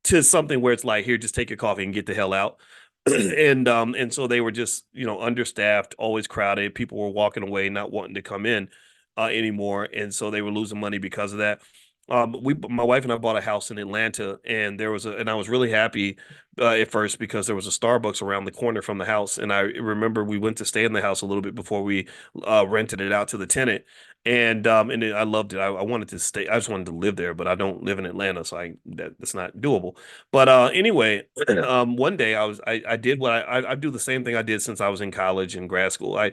to something where it's like, here, just take your coffee and get the hell out. And so they were just, understaffed, always crowded. People were walking away, not wanting to come in anymore, and so they were losing money because of that. My wife and I bought a house in Atlanta, and and I was really happy at first because there was a Starbucks around the corner from the house, and I remember we went to stay in the house a little bit before we rented it out to the tenant. And I loved it. I wanted to stay. I just wanted to live there, but I don't live in Atlanta, so that's not doable. But anyway, one day I did what I do the same thing I did since I was in college and grad school. I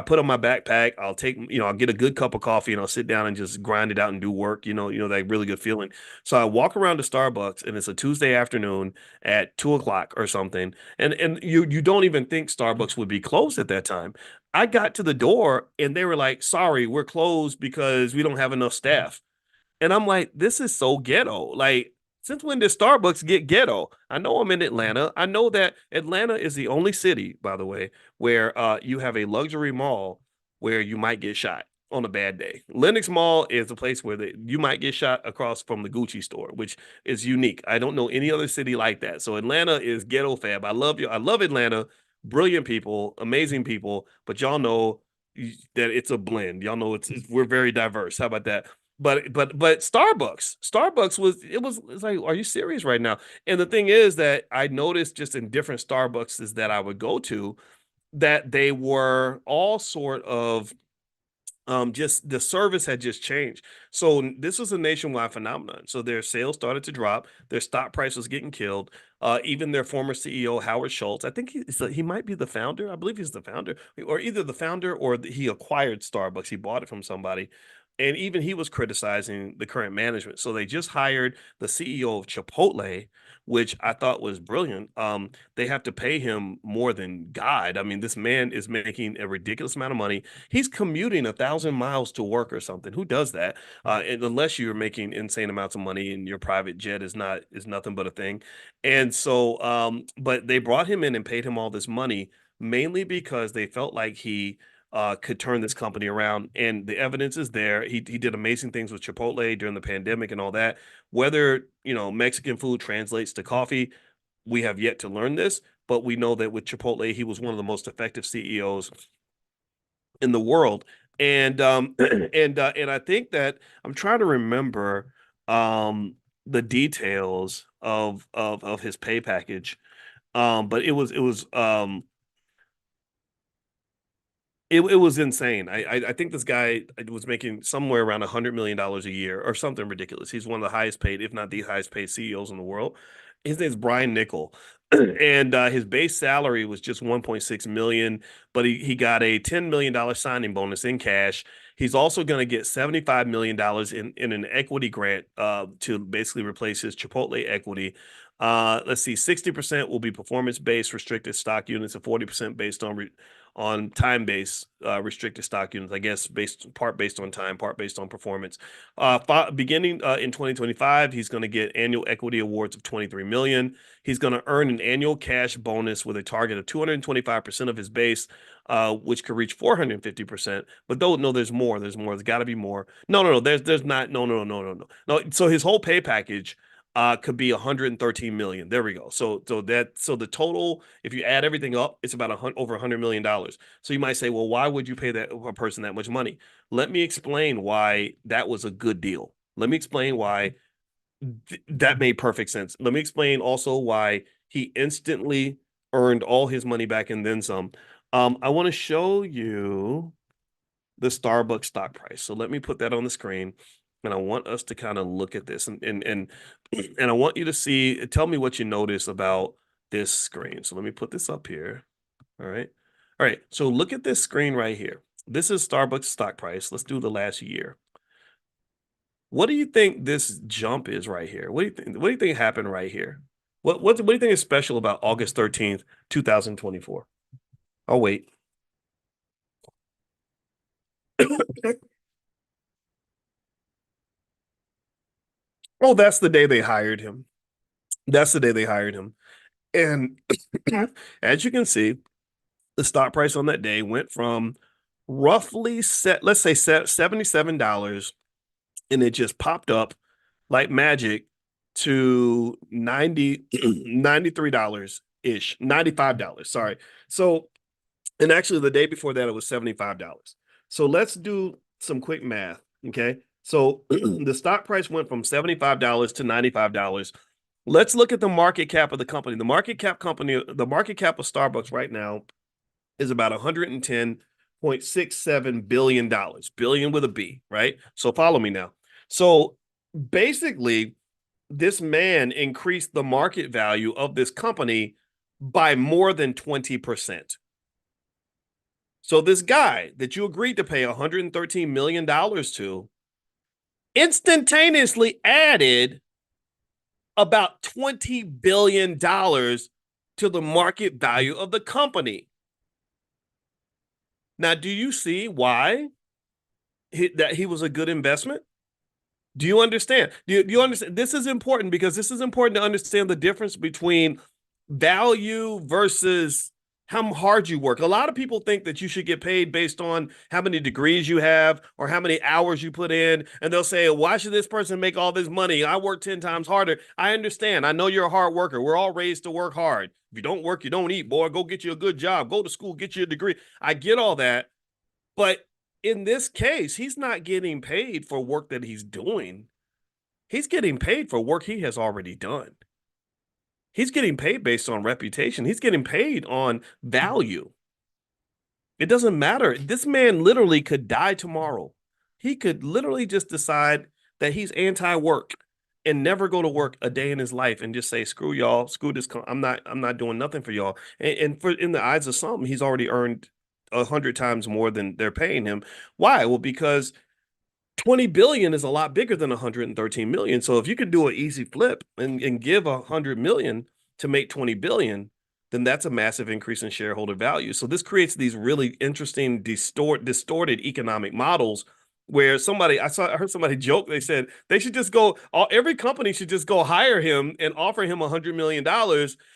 put on my backpack. I'll take, I'll get a good cup of coffee and I'll sit down and just grind it out and do work. That really good feeling. So I walk around to Starbucks and it's a Tuesday afternoon at 2 o'clock or something, and you don't even think Starbucks would be closed at that time. I got to the door and they were like, sorry, we're closed because we don't have enough staff. And I'm like, this is so ghetto. Like, since when did Starbucks get ghetto? I know I'm in Atlanta. I know that Atlanta is the only city, by the way, where you have a luxury mall where you might get shot on a bad day. Lenox Mall is a place where you might get shot across from the Gucci store, which is unique. I don't know any other city like that. So Atlanta is ghetto fab. I love you. I love Atlanta. Brilliant people, amazing people, but y'all know that it's a blend. Y'all know we're very diverse. How about that? But Starbucks it's like, are you serious right now? And the thing is that I noticed just in different Starbucks that I would go to that they were all sort of just the service had just changed. So this was a nationwide phenomenon. So their sales started to drop, their stock price was getting killed. Even their former CEO Howard Schultz, I think he might be the founder. I believe he's the founder, or either the founder or he acquired Starbucks. He bought it from somebody. And even he was criticizing the current management. So they just hired the CEO of Chipotle, which I thought was brilliant. They have to pay him more than God. I mean, this man is making a ridiculous amount of money. He's commuting 1,000 miles to work or something. Who does that? And unless you're making insane amounts of money and your private jet is nothing but a thing. And so, but they brought him in and paid him all this money mainly because they felt like he could turn this company around. And the evidence is there. He did amazing things with Chipotle during the pandemic and all that. Whether, Mexican food translates to coffee, we have yet to learn this, but we know that with Chipotle, he was one of the most effective CEOs in the world. And and I think that I'm trying to remember the details of his pay package. But it was insane. I think this guy was making somewhere around $100 million a year or something ridiculous. He's one of the highest paid, if not the highest paid CEOs in the world. His name's Brian Nickel, and his base salary was just 1.6 million, but he got a $10 million signing bonus in cash. He's also going to get $75 million in an equity grant to basically replace his Chipotle equity. Let's see, 60% will be performance based restricted stock units and 40% based on time-based restricted stock units, I guess, part based on time, part based on performance. Beginning in 2025, he's going to get annual equity awards of 23 million. He's going to earn an annual cash bonus with a target of 225% of his base, which could reach 450%. But no, there's more. There's more. There's got to be more. No. There's not. No. So his whole pay package could be 113 million. There we go. So the total, if you add everything up, it's about over $100 million. So you might say, well, why would you pay a person that much money? Let me explain why that was a good deal. Let me explain why that made perfect sense. Let me explain also why he instantly earned all his money back and then some. I want to show you the Starbucks stock price. So let me put that on the screen. And I want us to kind of look at this and I want you to tell me what you notice about this screen. So let me put this up here. All right. All right. So look at this screen right here. This is Starbucks stock price. Let's do the last year. What do you think this jump is right here? What do you think? What do you think happened right here? What do you think is special about August 13th, 2024? I'll wait. Oh, that's the day they hired him. That's the day they hired him. And as you can see, the stock price on that day went from roughly let's say $77, and it just popped up like magic to 93 dollars ish, $95. Sorry. So, and actually the day before that it was $75. So let's do some quick math. Okay. So the stock price went from $75 to $95. Let's look at the market cap of the company. The market cap of Starbucks right now is about 110 billion, billion with a B, right? So follow me now. So basically, this man increased the market value of this company by more than 20%. So this guy that you agreed to pay $113 million to instantaneously added about $20 billion to the market value of the company. Now, do you see why that he was a good investment? Do you understand? Do you understand? This is important because this is important to understand the difference between value versus how hard you work. A lot of people think that you should get paid based on how many degrees you have or how many hours you put in. And they'll say, why should this person make all this money? I work 10 times harder. I understand. I know you're a hard worker. We're all raised to work hard. If you don't work, you don't eat, boy. Go get you a good job. Go to school, get you a degree. I get all that. But in this case, he's not getting paid for work that he's doing. He's getting paid for work he has already done. He's getting paid based on reputation. He's getting paid on value. It doesn't matter. This man literally could die tomorrow. He could literally just decide that he's anti-work and never go to work a day in his life and just say, screw y'all, screw this. I'm not doing nothing for y'all. And for in the eyes of some, he's already earned 100 times more than they're paying him. Why? Well, because 20 billion is a lot bigger than 113 million. So if you could do an easy flip and give 100 million to make 20 billion, then that's a massive increase in shareholder value. So this creates these really interesting distorted economic models where I heard somebody joke. They said they should just every company should just go hire him and offer him $100 million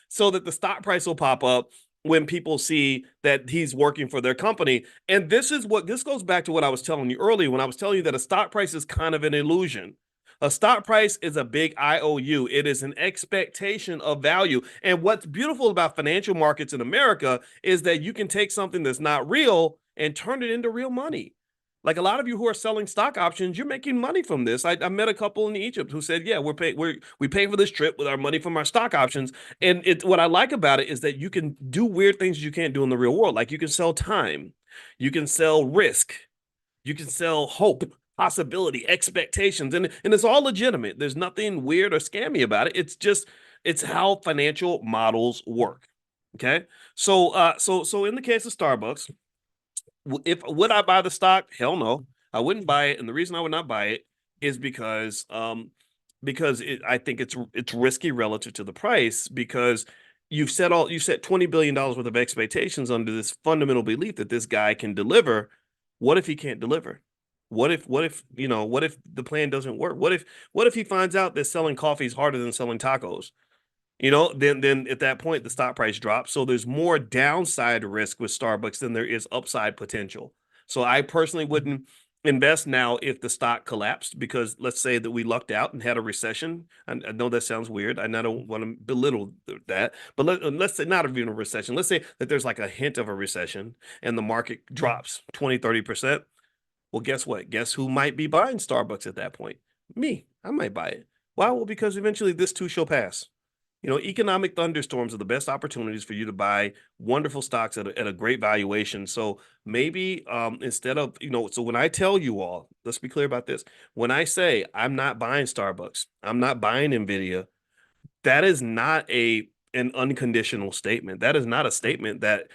so that the stock price will pop up when people see that he's working for their company. And this goes back to what I was telling you earlier when I was telling you that a stock price is kind of an illusion. A stock price is a big IOU. It is an expectation of value. And what's beautiful about financial markets in America is that you can take something that's not real and turn it into real money. Like a lot of you who are selling stock options, you're making money from this. I met a couple in Egypt who said, "Yeah, we pay for this trip with our money from our stock options." And what I like about it is that you can do weird things you can't do in the real world. Like you can sell time, you can sell risk, you can sell hope, possibility, expectations, and it's all legitimate. There's nothing weird or scammy about it. It's how financial models work. Okay, so in the case of Starbucks, if would I buy the stock? Hell no, I wouldn't buy it. And the reason I would not buy it is because I think it's risky relative to the price because you set $20 billion worth of expectations under this fundamental belief that this guy can deliver. What if he can't deliver? What if the plan doesn't work? What if he finds out that selling coffee is harder than selling tacos? Then at that point the stock price drops. So there's more downside risk with Starbucks than there is upside potential. So I personally wouldn't invest now if the stock collapsed because let's say that we lucked out and had a recession. I know that sounds weird. I don't want to belittle that, but let's say not even a recession. Let's say that there's like a hint of a recession and the market drops 20-30%. Well, guess what? Guess who might be buying Starbucks at that point? Me. I might buy it. Why? Well, because eventually this too shall pass. Economic thunderstorms are the best opportunities for you to buy wonderful stocks at a great valuation. So maybe instead of, so when I tell you all, let's be clear about this. When I say I'm not buying Starbucks, I'm not buying Nvidia, that is not an unconditional statement. That is not a statement that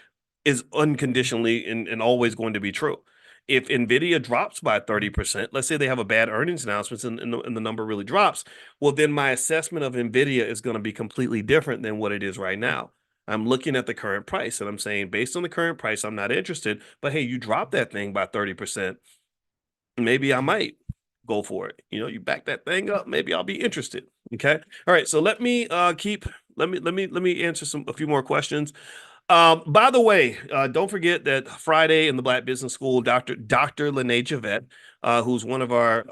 is unconditionally and always going to be true. If Nvidia drops by 30%, let's say they have a bad earnings announcement and the number really drops, well, then my assessment of Nvidia is going to be completely different than what it is right now. I'm looking at the current price and I'm saying, based on the current price, I'm not interested. But hey, you drop that thing by 30%, maybe I might go for it. You back that thing up, maybe I'll be interested. Okay. All right. So let me answer a few more questions. By the way, don't forget that Friday in the Black Business School, Dr. Lene Javette, who's one of our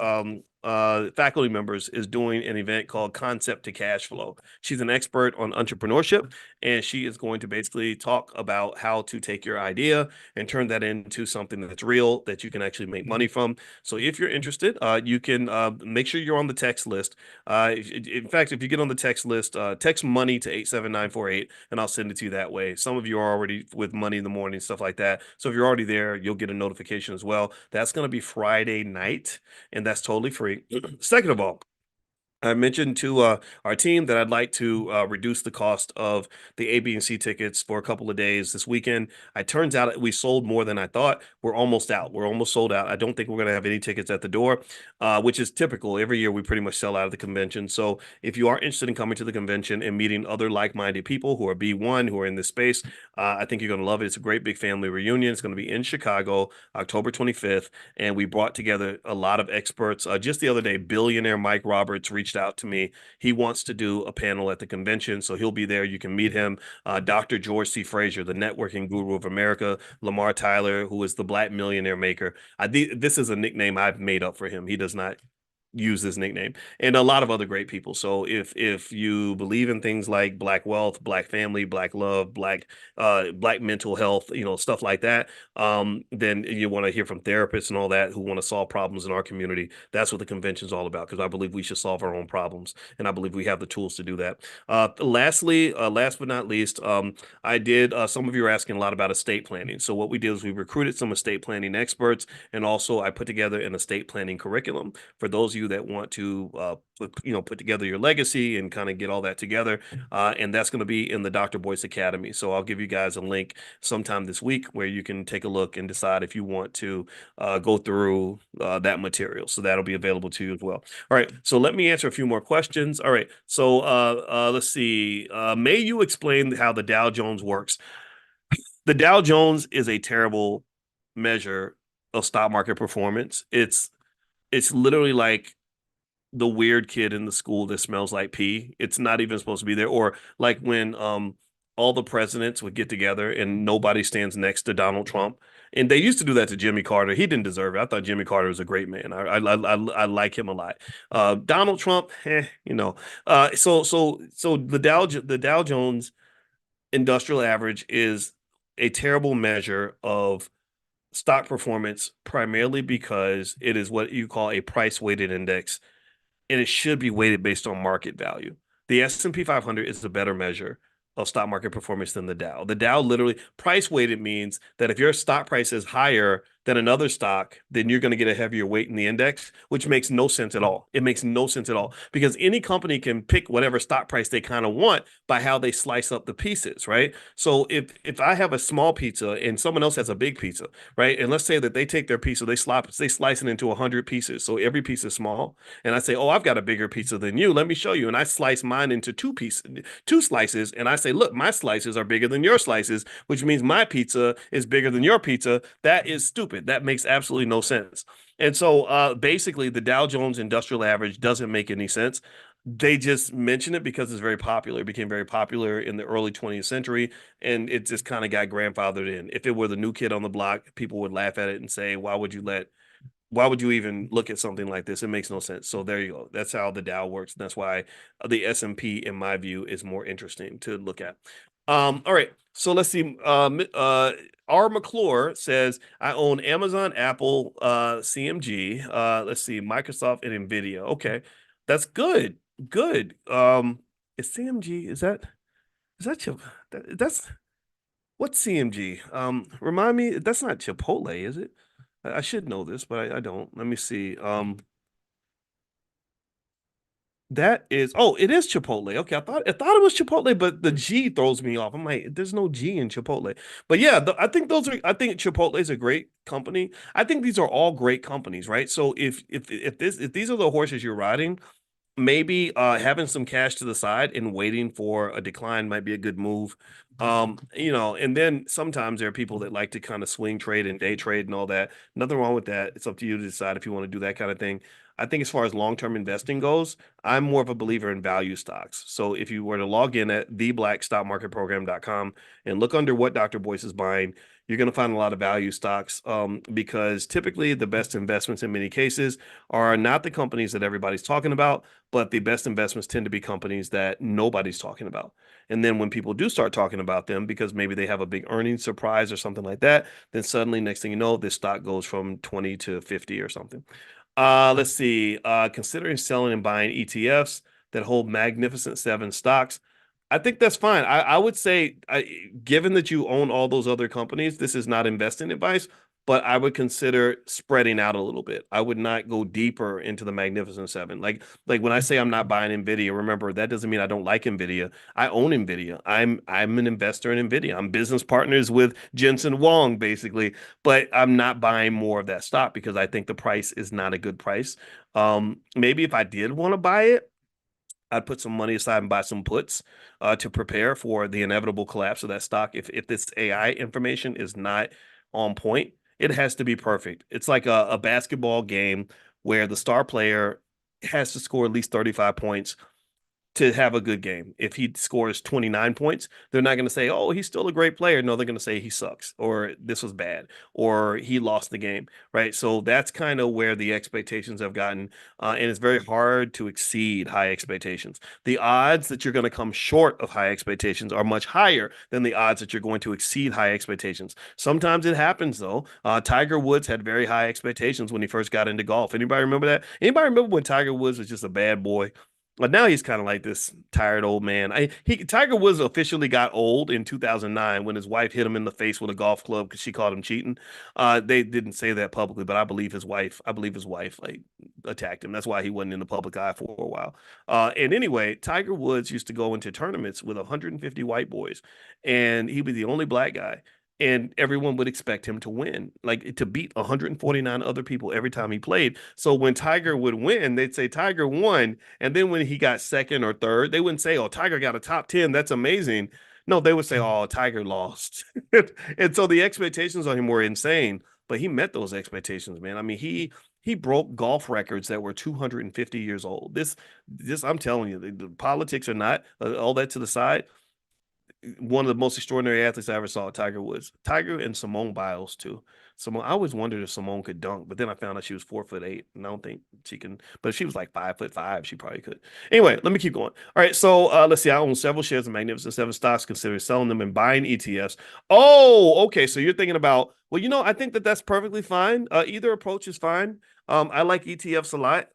faculty members, is doing an event called Concept to Cash Flow. She's an expert on entrepreneurship, and she is going to basically talk about how to take your idea and turn that into something that's real that you can actually make money from. So if you're interested, you can make sure you're on the text list. In fact, if you get on the text list, text money to 87948, and I'll send it to you that way. Some of you are already with money in the morning, stuff like that. So if you're already there, you'll get a notification as well. That's going to be Friday night, and that's totally free. Second of all, I mentioned to our team that I'd like to reduce the cost of the A, B, and C tickets for a couple of days this weekend. It turns out we sold more than I thought. We're almost out. We're almost sold out. I don't think we're going to have any tickets at the door, which is typical. Every year we pretty much sell out of the convention. So if you are interested in coming to the convention and meeting other like-minded people who are B1, who are in this space, I think you're going to love it. It's a great big family reunion. It's going to be in Chicago, October 25th, and we brought together a lot of experts. Just the other day, billionaire Mike Roberts reached out to me. He wants to do a panel at the convention, so he'll be there. You can meet him. Dr. George C. Fraser, the networking guru of America. Lamar Tyler, who is the Black millionaire maker. This is a nickname I've made up for him. He does not use this nickname, and a lot of other great people. So if you believe in things like Black wealth, Black family, Black love, Black mental health, stuff like that, then you want to hear from therapists and all that who want to solve problems in our community. That's what the convention is all about, because I believe we should solve our own problems, and I believe we have the tools to do that. Lastly, last but not least, I did. Some of you are asking a lot about estate planning. So what we did is we recruited some estate planning experts, and also I put together an estate planning curriculum for those of you that want to put together your legacy and kind of get all that together, and that's going to be in the Dr. Boyce Academy. So I'll give you guys a link sometime this week where you can take a look and decide if you want to go through that material. So that'll be available to you as well. All right, so let me answer a few more questions. All right, so let's see. May you explain how the Dow Jones works? The Dow Jones is a terrible measure of stock market performance. It's literally like the weird kid in the school that smells like pee. It's not even supposed to be there. Or like when all the presidents would get together and nobody stands next to Donald Trump. And they used to do that to Jimmy Carter. He didn't deserve it. I thought Jimmy Carter was a great man. I like him a lot. Donald Trump, So the Dow Jones Industrial Average is a terrible measure of stock performance, primarily because it is what you call a price weighted index, and it should be weighted based on market value. The S&P 500 is the better measure of stock market performance than the Dow. The Dow literally price weighted means that if your stock price is higher than another stock, then you're going to get a heavier weight in the index, which makes no sense at all. It makes no sense at all, because any company can pick whatever stock price they kind of want by how they slice up the pieces, right? So if I have a small pizza and someone else has a big pizza, right? And let's say that they take their pizza, they slice it into 100 pieces. So every piece is small. And I say, "Oh, I've got a bigger pizza than you. Let me show you." And I slice mine into two slices, and I say, "Look, my slices are bigger than your slices, which means my pizza is bigger than your pizza." That is stupid. That makes absolutely no sense. And so basically, the Dow Jones Industrial Average doesn't make any sense. They just mention it because it's very popular. It became very popular in the early 20th century, and it just kind of got grandfathered in. If it were the new kid on the block, people would laugh at it and say, why would you even look at something like this? It makes no sense. So there you go. That's how the Dow works. That's why the S&P, in my view, is more interesting to look at. All right. So let's see. R. McClure says, "I own Amazon, Apple, CMG. Let's see, Microsoft and Nvidia." Okay, that's good. Good. Is CMG, is that that's what's CMG? Remind me. That's not Chipotle, is it? I should know this, but I don't. Let me see. That is, oh, it is Chipotle. Okay, I thought it was Chipotle, but the G throws me off. I'm like, there's no G in Chipotle. But yeah, I think Chipotle is a great company. I think these are all great companies, right? So if these are the horses you're riding, maybe having some cash to the side and waiting for a decline might be a good move. And then sometimes there are people that like to kind of swing trade and day trade and all that. Nothing wrong with that. It's up to you to decide if you want to do that kind of thing. I think as far as long-term investing goes, I'm more of a believer in value stocks. So if you were to log in at theblackstockmarketprogram.com and look under what Dr. Boyce is buying, you're going to find a lot of value stocks, because typically the best investments in many cases are not the companies that everybody's talking about, but the best investments tend to be companies that nobody's talking about. And then when people do start talking about them because maybe they have a big earnings surprise or something like that, then suddenly next thing you know, this stock goes from 20 to 50 or something. Let's see. Considering selling and buying ETFs that hold Magnificent Seven stocks, I think that's fine. I would say, given that you own all those other companies, this is not investing advice, but I would consider spreading out a little bit. I would not go deeper into the Magnificent Seven. Like when I say I'm not buying Nvidia, remember that doesn't mean I don't like Nvidia. I own Nvidia. I'm an investor in Nvidia. I'm business partners with Jensen Huang, basically, but I'm not buying more of that stock because I think the price is not a good price. Maybe if I did want to buy it, I'd put some money aside and buy some puts to prepare for the inevitable collapse of that stock. If this AI information is not on point, it has to be perfect. It's like a basketball game where the star player has to score at least 35 points to have a good game. If he scores 29 points, they're not going to say, "Oh, he's still a great player." No, they're going to say he sucks or this was bad or he lost the game, right? So that's kind of where the expectations have gotten, and it's very hard to exceed high expectations. The odds that you're going to come short of high expectations are much higher than the odds that you're going to exceed high expectations. Sometimes it happens though. Tiger Woods had very high expectations when he first got into golf. Anybody remember that? Anybody remember when Tiger Woods was just a bad boy? But now he's kind of like this tired old man. Tiger Woods officially got old in 2009 when his wife hit him in the face with a golf club because she caught him cheating. They didn't say that publicly, but I believe his wife like attacked him. That's why he wasn't in the public eye for a while. And anyway, Tiger Woods used to go into tournaments with 150 white boys, and he was the only black guy. And everyone would expect him to win, like to beat 149 other people every time he played. So when Tiger would win, they'd say Tiger won. And then when he got second or third, they wouldn't say, "Oh, Tiger got a top 10. That's amazing." No, they would say, "Oh, Tiger lost." And so the expectations on him were insane, but he met those expectations, man. I mean, he broke golf records that were 250 years old. This I'm telling you, the politics are not all that to the side. One of the most extraordinary athletes I ever saw, Tiger Woods. Tiger and Simone Biles too. Simone, I always wondered if Simone could dunk, but then I found out she was 4'8", and I don't think she can. But if she was like 5'5", she probably could. Anyway, let me keep going. All right, so let's see. I own several shares of Magnificent Seven stocks, considering selling them and buying ETFs. Oh, okay. So you're thinking about, well, I think that that's perfectly fine. Either approach is fine. I like ETFs a lot.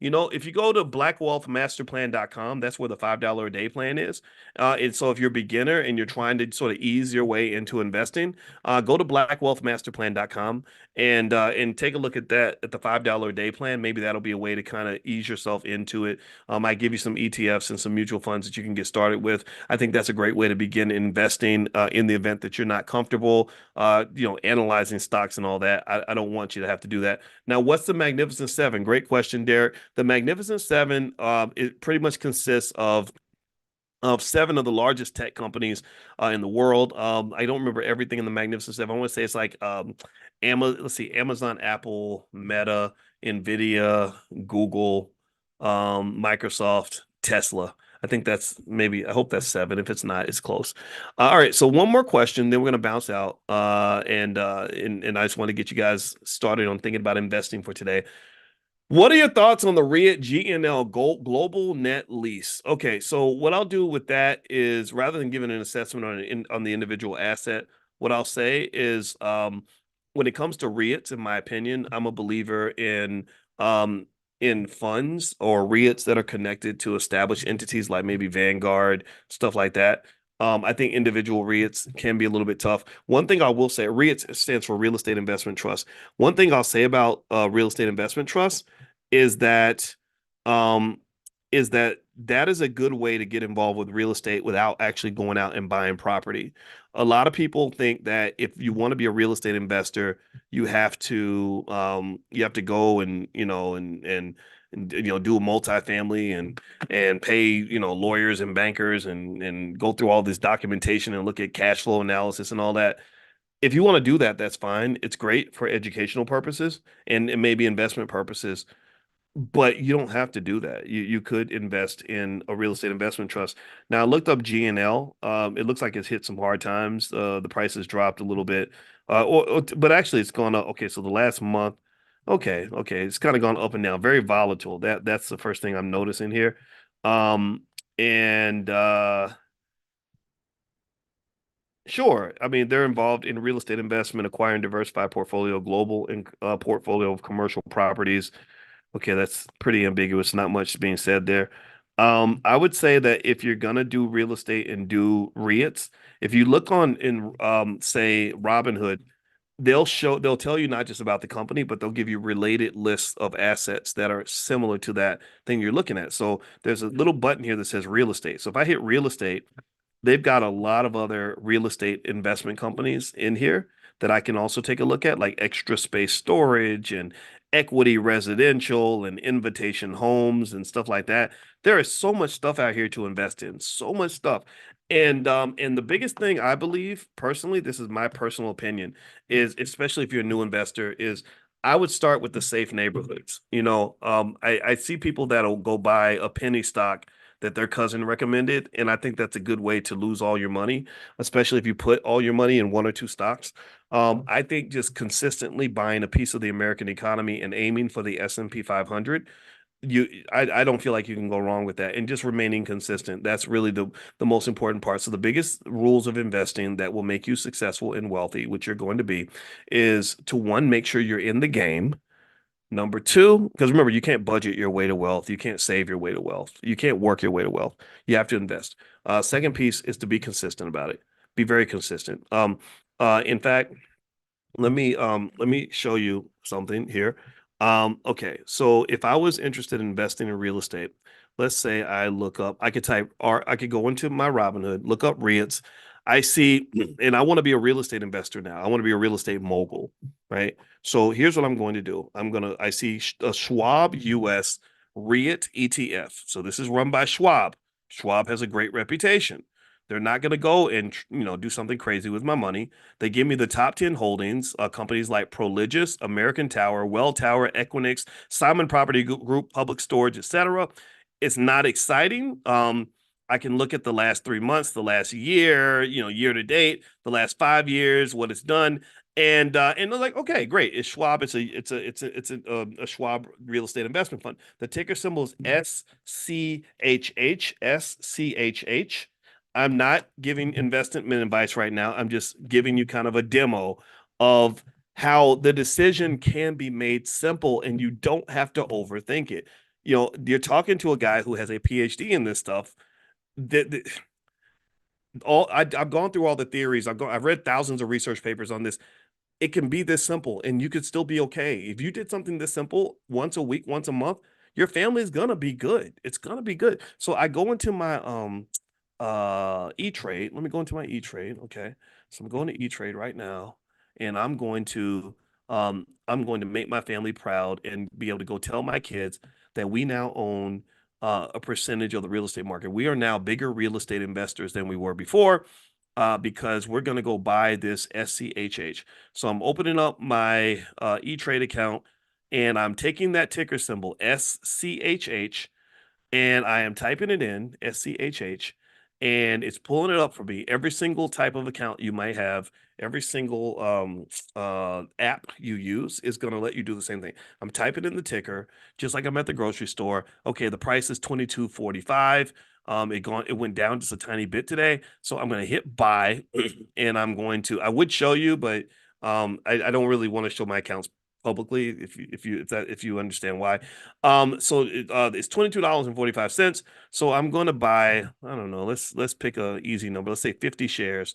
If you go to blackwealthmasterplan.com, that's where the $5 a day plan is. And so if you're a beginner and you're trying to sort of ease your way into investing, go to blackwealthmasterplan.com and take a look at that at the $5 a day plan. Maybe that'll be a way to kind of ease yourself into it. I give you some ETFs and some mutual funds that you can get started with. I think that's a great way to begin investing in the event that you're not comfortable, analyzing stocks and all that. I don't want you to have to do that. Now, what's the Magnificent Seven? Great question, Derek. The Magnificent Seven, it pretty much consists of seven of the largest tech companies in the world. I don't remember everything in the Magnificent Seven. I want to say it's like let's see, Amazon, Apple, Meta, Nvidia, Google, Microsoft, Tesla. I hope that's seven. If it's not, it's close. All right, so one more question, then we're going to bounce out. And I just want to get you guys started on thinking about investing for today. What are your thoughts on the REIT GNL Global Net Lease? Okay, so what I'll do with that is rather than giving an assessment on the individual asset, what I'll say is when it comes to REITs, in my opinion, I'm a believer in funds or REITs that are connected to established entities like maybe Vanguard, stuff like that. I think individual REITs can be a little bit tough. One thing I will say, REITs stands for Real Estate Investment Trust. One thing I'll say about real estate investment trust is that um that is a good way to get involved with real estate without actually going out and buying property. A lot of people think that if you want to be a real estate investor, you have to go and do a multifamily and pay lawyers and bankers and go through all this documentation and look at cash flow analysis and all that. If you want to do that, that's fine. It's great for educational purposes and maybe investment purposes, but you don't have to do that. You could invest in a real estate investment trust. Now, I looked up GNL. It looks like it's hit some hard times. The price has dropped a little bit. But actually it's gone up. Okay, so the last month, okay, it's kind of gone up and down. Very volatile. That's the first thing I'm noticing here. And Sure. I mean, they're involved in real estate investment, acquiring diversified portfolio, global and portfolio of commercial properties. Okay, that's pretty ambiguous. Not much being said there. I would say that if you're gonna do real estate and do REITs, if you look on in say Robinhood, they'll tell you not just about the company, but they'll give you related lists of assets that are similar to that thing you're looking at. So there's a little button here that says real estate. So if I hit real estate, they've got a lot of other real estate investment companies in here that I can also take a look at, like Extra Space Storage and Equity Residential and Invitation Homes and stuff like that. There is so much stuff out here to invest in, so much stuff. And the biggest thing I believe personally, this is my personal opinion, is especially if you're a new investor, is I would start with the safe neighborhoods. I see people that'll go buy a penny stock that their cousin recommended. And I think that's a good way to lose all your money, especially if you put all your money in one or two stocks. I think just consistently buying a piece of the American economy and aiming for the S&P 500, I don't feel like you can go wrong with that. And just remaining consistent. That's really the most important part. So the biggest rules of investing that will make you successful and wealthy, which you're going to be, is to one, make sure you're in the game. Number two, because remember, you can't budget your way to wealth. You can't save your way to wealth. You can't work your way to wealth. You have to invest. Second piece is to be consistent about it. Be very consistent. In fact, let me show you something here. Okay, so if I was interested in investing in real estate, let's say I look up, I could type, or I could go into my Robinhood, look up REITs. I see, and I want to be a real estate investor now. I want to be a real estate mogul, right? So here's what I'm going to do. I see a Schwab US REIT ETF. So this is run by Schwab. Schwab has a great reputation. They're not going to go and do something crazy with my money. They give me the top 10 holdings, companies like Prologis, American Tower, Welltower, Equinix, Simon Property Group, Public Storage, etc. It's not exciting. I can look at the last 3 months, the last year, year to date, the last 5 years, what it's done, and they're like, okay, great. It's Schwab. It's a Schwab real estate investment fund. The ticker symbol is SCHH. SCHH. I'm not giving investment advice right now. I'm just giving you kind of a demo of how the decision can be made simple and you don't have to overthink it. You're talking to a guy who has a PhD in this stuff. That I've gone through all the theories. I've read thousands of research papers on this. It can be this simple and you could still be okay. If you did something this simple once a week, once a month, your family is gonna be good. It's gonna be good. So I go into my E-Trade. Let me go into my E-Trade. Okay. So I'm going to E-Trade right now and I'm going to make my family proud and be able to go tell my kids that we now own a percentage of the real estate market. We are now bigger real estate investors than we were before because we're going to go buy this SCHH. So I'm opening up my E-Trade account and I'm taking that ticker symbol SCHH and I am typing it in SCHH and it's pulling it up for me. Every single type of account you might have, every single app you use is going to let you do the same thing. I'm typing in the ticker just like I'm at the grocery store. Okay, the price is 22.45. It went down just a tiny bit today, so I'm going to hit buy, and I would show you, but I don't really want to show my accounts publicly if you understand why. It's $22.45. So I'm going to buy, I don't know, let's pick a easy number. Let's say 50 shares,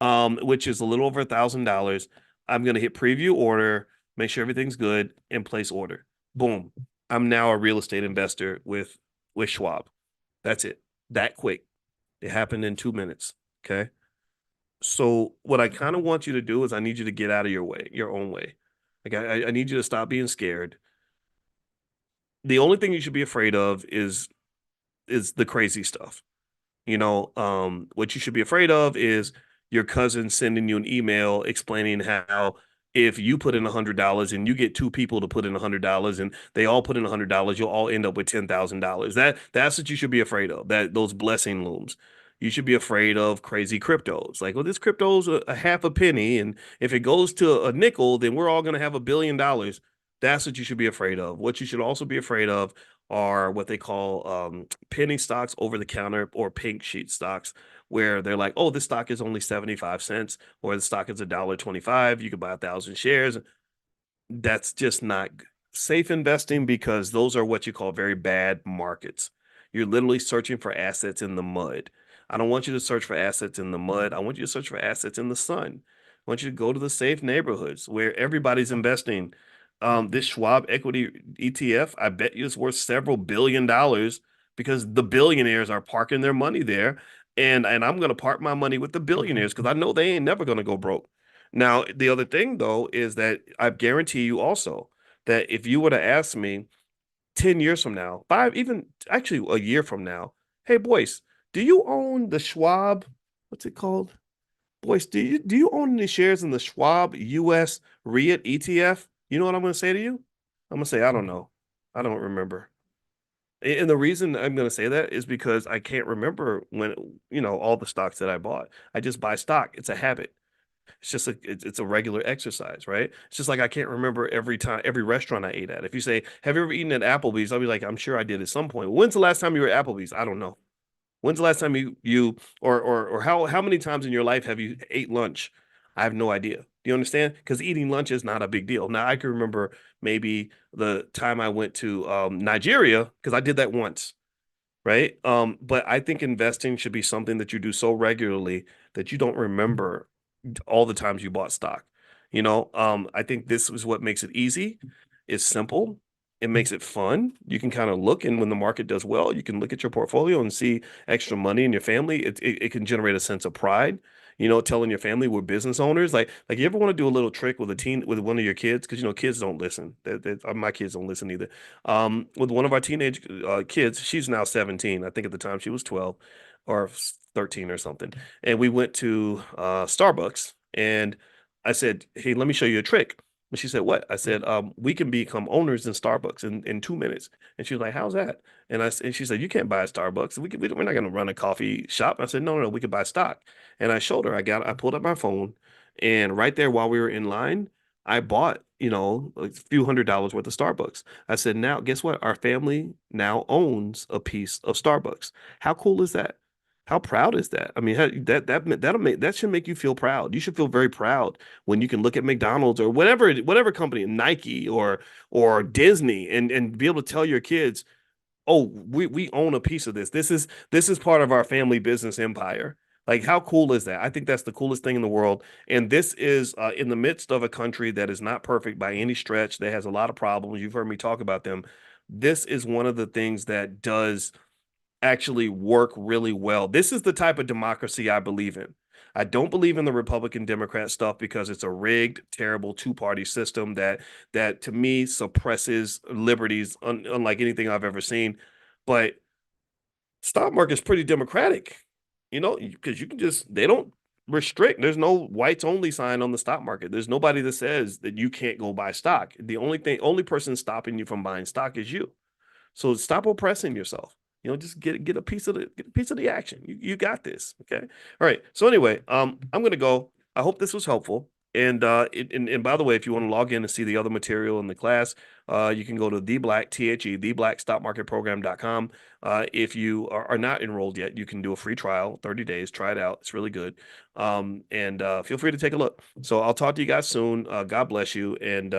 which is a little over $1,000. I'm going to hit preview order, make sure everything's good, and place order. Boom. I'm now a real estate investor with Schwab. That's it. That quick. It happened in 2 minutes. Okay. So what I kind of want you to do is I need you to get out of your own way. Like I need you to stop being scared. The only thing you should be afraid of is the crazy stuff. What you should be afraid of is your cousin sending you an email explaining how if you put in $100 and you get two people to put in $100 and they all put in $100, you'll all end up with $10,000. That's what you should be afraid of. That those blessing looms. You should be afraid of crazy cryptos. Like, well, this crypto's a half a penny, and if it goes to a nickel, then we're all going to have $1 billion. That's what you should be afraid of. What you should also be afraid of are what they call penny stocks, over the counter, or pink sheet stocks. where they're like, oh, this stock is only 75 cents or the stock is $1.25. You could buy 1,000 shares. That's just not safe investing because those are what you call very bad markets. You're literally searching for assets in the mud. I don't want you to search for assets in the mud. I want you to search for assets in the sun. I want you to go to the safe neighborhoods where everybody's investing. This Schwab equity ETF, I bet you it's worth several $1 billion because the billionaires are parking their money there. And I'm going to park my money with the billionaires because I know they ain't never going to go broke. Now, the other thing though is that I guarantee you also that if you were to ask me 10 years from now, five, even actually a year from now, hey Boyce, do you own the Schwab? What's it called? Boyce, do you own any shares in the Schwab US REIT ETF? You know what I'm going to say to you? I'm going to say, I don't know. I don't remember. And the reason I'm going to say that is because I can't remember when, all the stocks that I bought. I just buy stock. It's a habit. It's just it's a regular exercise, right? It's just like I can't remember every restaurant I ate at. If you say, "Have you ever eaten at Applebee's?" I'll be like, "I'm sure I did at some point." When's the last time you were at Applebee's? I don't know. When's the last time you or how many times in your life have you ate lunch? I have no idea. Do you understand? Because eating lunch is not a big deal. Now I can remember maybe the time I went to Nigeria because I did that once, right? But I think investing should be something that you do so regularly that you don't remember all the times you bought stock. I think this is what makes it easy. It's simple. It makes it fun. You can kind of look, and when the market does well, you can look at your portfolio and see extra money in your family. It can generate a sense of pride. Telling your family we're business owners. Like you ever want to do a little trick with a teen with one of your kids because kids don't listen. My kids don't listen either. With one of our teenage kids, she's now 17. I think at the time she was 12 or 13 or something. And we went to Starbucks and I said, hey, let me show you a trick. And she said, what? I said, we can become owners in Starbucks in 2 minutes. And she was like, how's that? And she said, you can't buy a Starbucks. We're not going to run a coffee shop. I said, no, we could buy stock. And I showed her, I pulled up my phone and right there while we were in line, I bought, a few $100s worth of Starbucks. I said, now guess what? Our family now owns a piece of Starbucks. How cool is that? How proud is that? I mean, that should make you feel proud. You should feel very proud when you can look at McDonald's or whatever company, Nike or Disney, and be able to tell your kids, oh, we own a piece of this. This is part of our family business empire. Like, how cool is that? I think that's the coolest thing in the world. And this is in the midst of a country that is not perfect by any stretch, that has a lot of problems. You've heard me talk about them. This is one of the things that does actually work really well. This is the type of democracy I believe in. I don't believe in the Republican Democrat stuff because it's a rigged, terrible two-party system that to me suppresses liberties unlike anything I've ever seen. But stock market's pretty democratic, because you can just they don't restrict. There's no whites only sign on the stock market. There's nobody that says that you can't go buy stock. The only person stopping you from buying stock is you. So stop oppressing yourself. Just get a piece of the action. You got this. Okay. All right. So anyway, I'm gonna go. I hope this was helpful. And by the way, if you want to log in and see the other material in the class, you can go to theblackstockmarketprogram.com. If you are not enrolled yet, you can do a free trial, 30 days. Try it out. It's really good. And feel free to take a look. So I'll talk to you guys soon. God bless you. And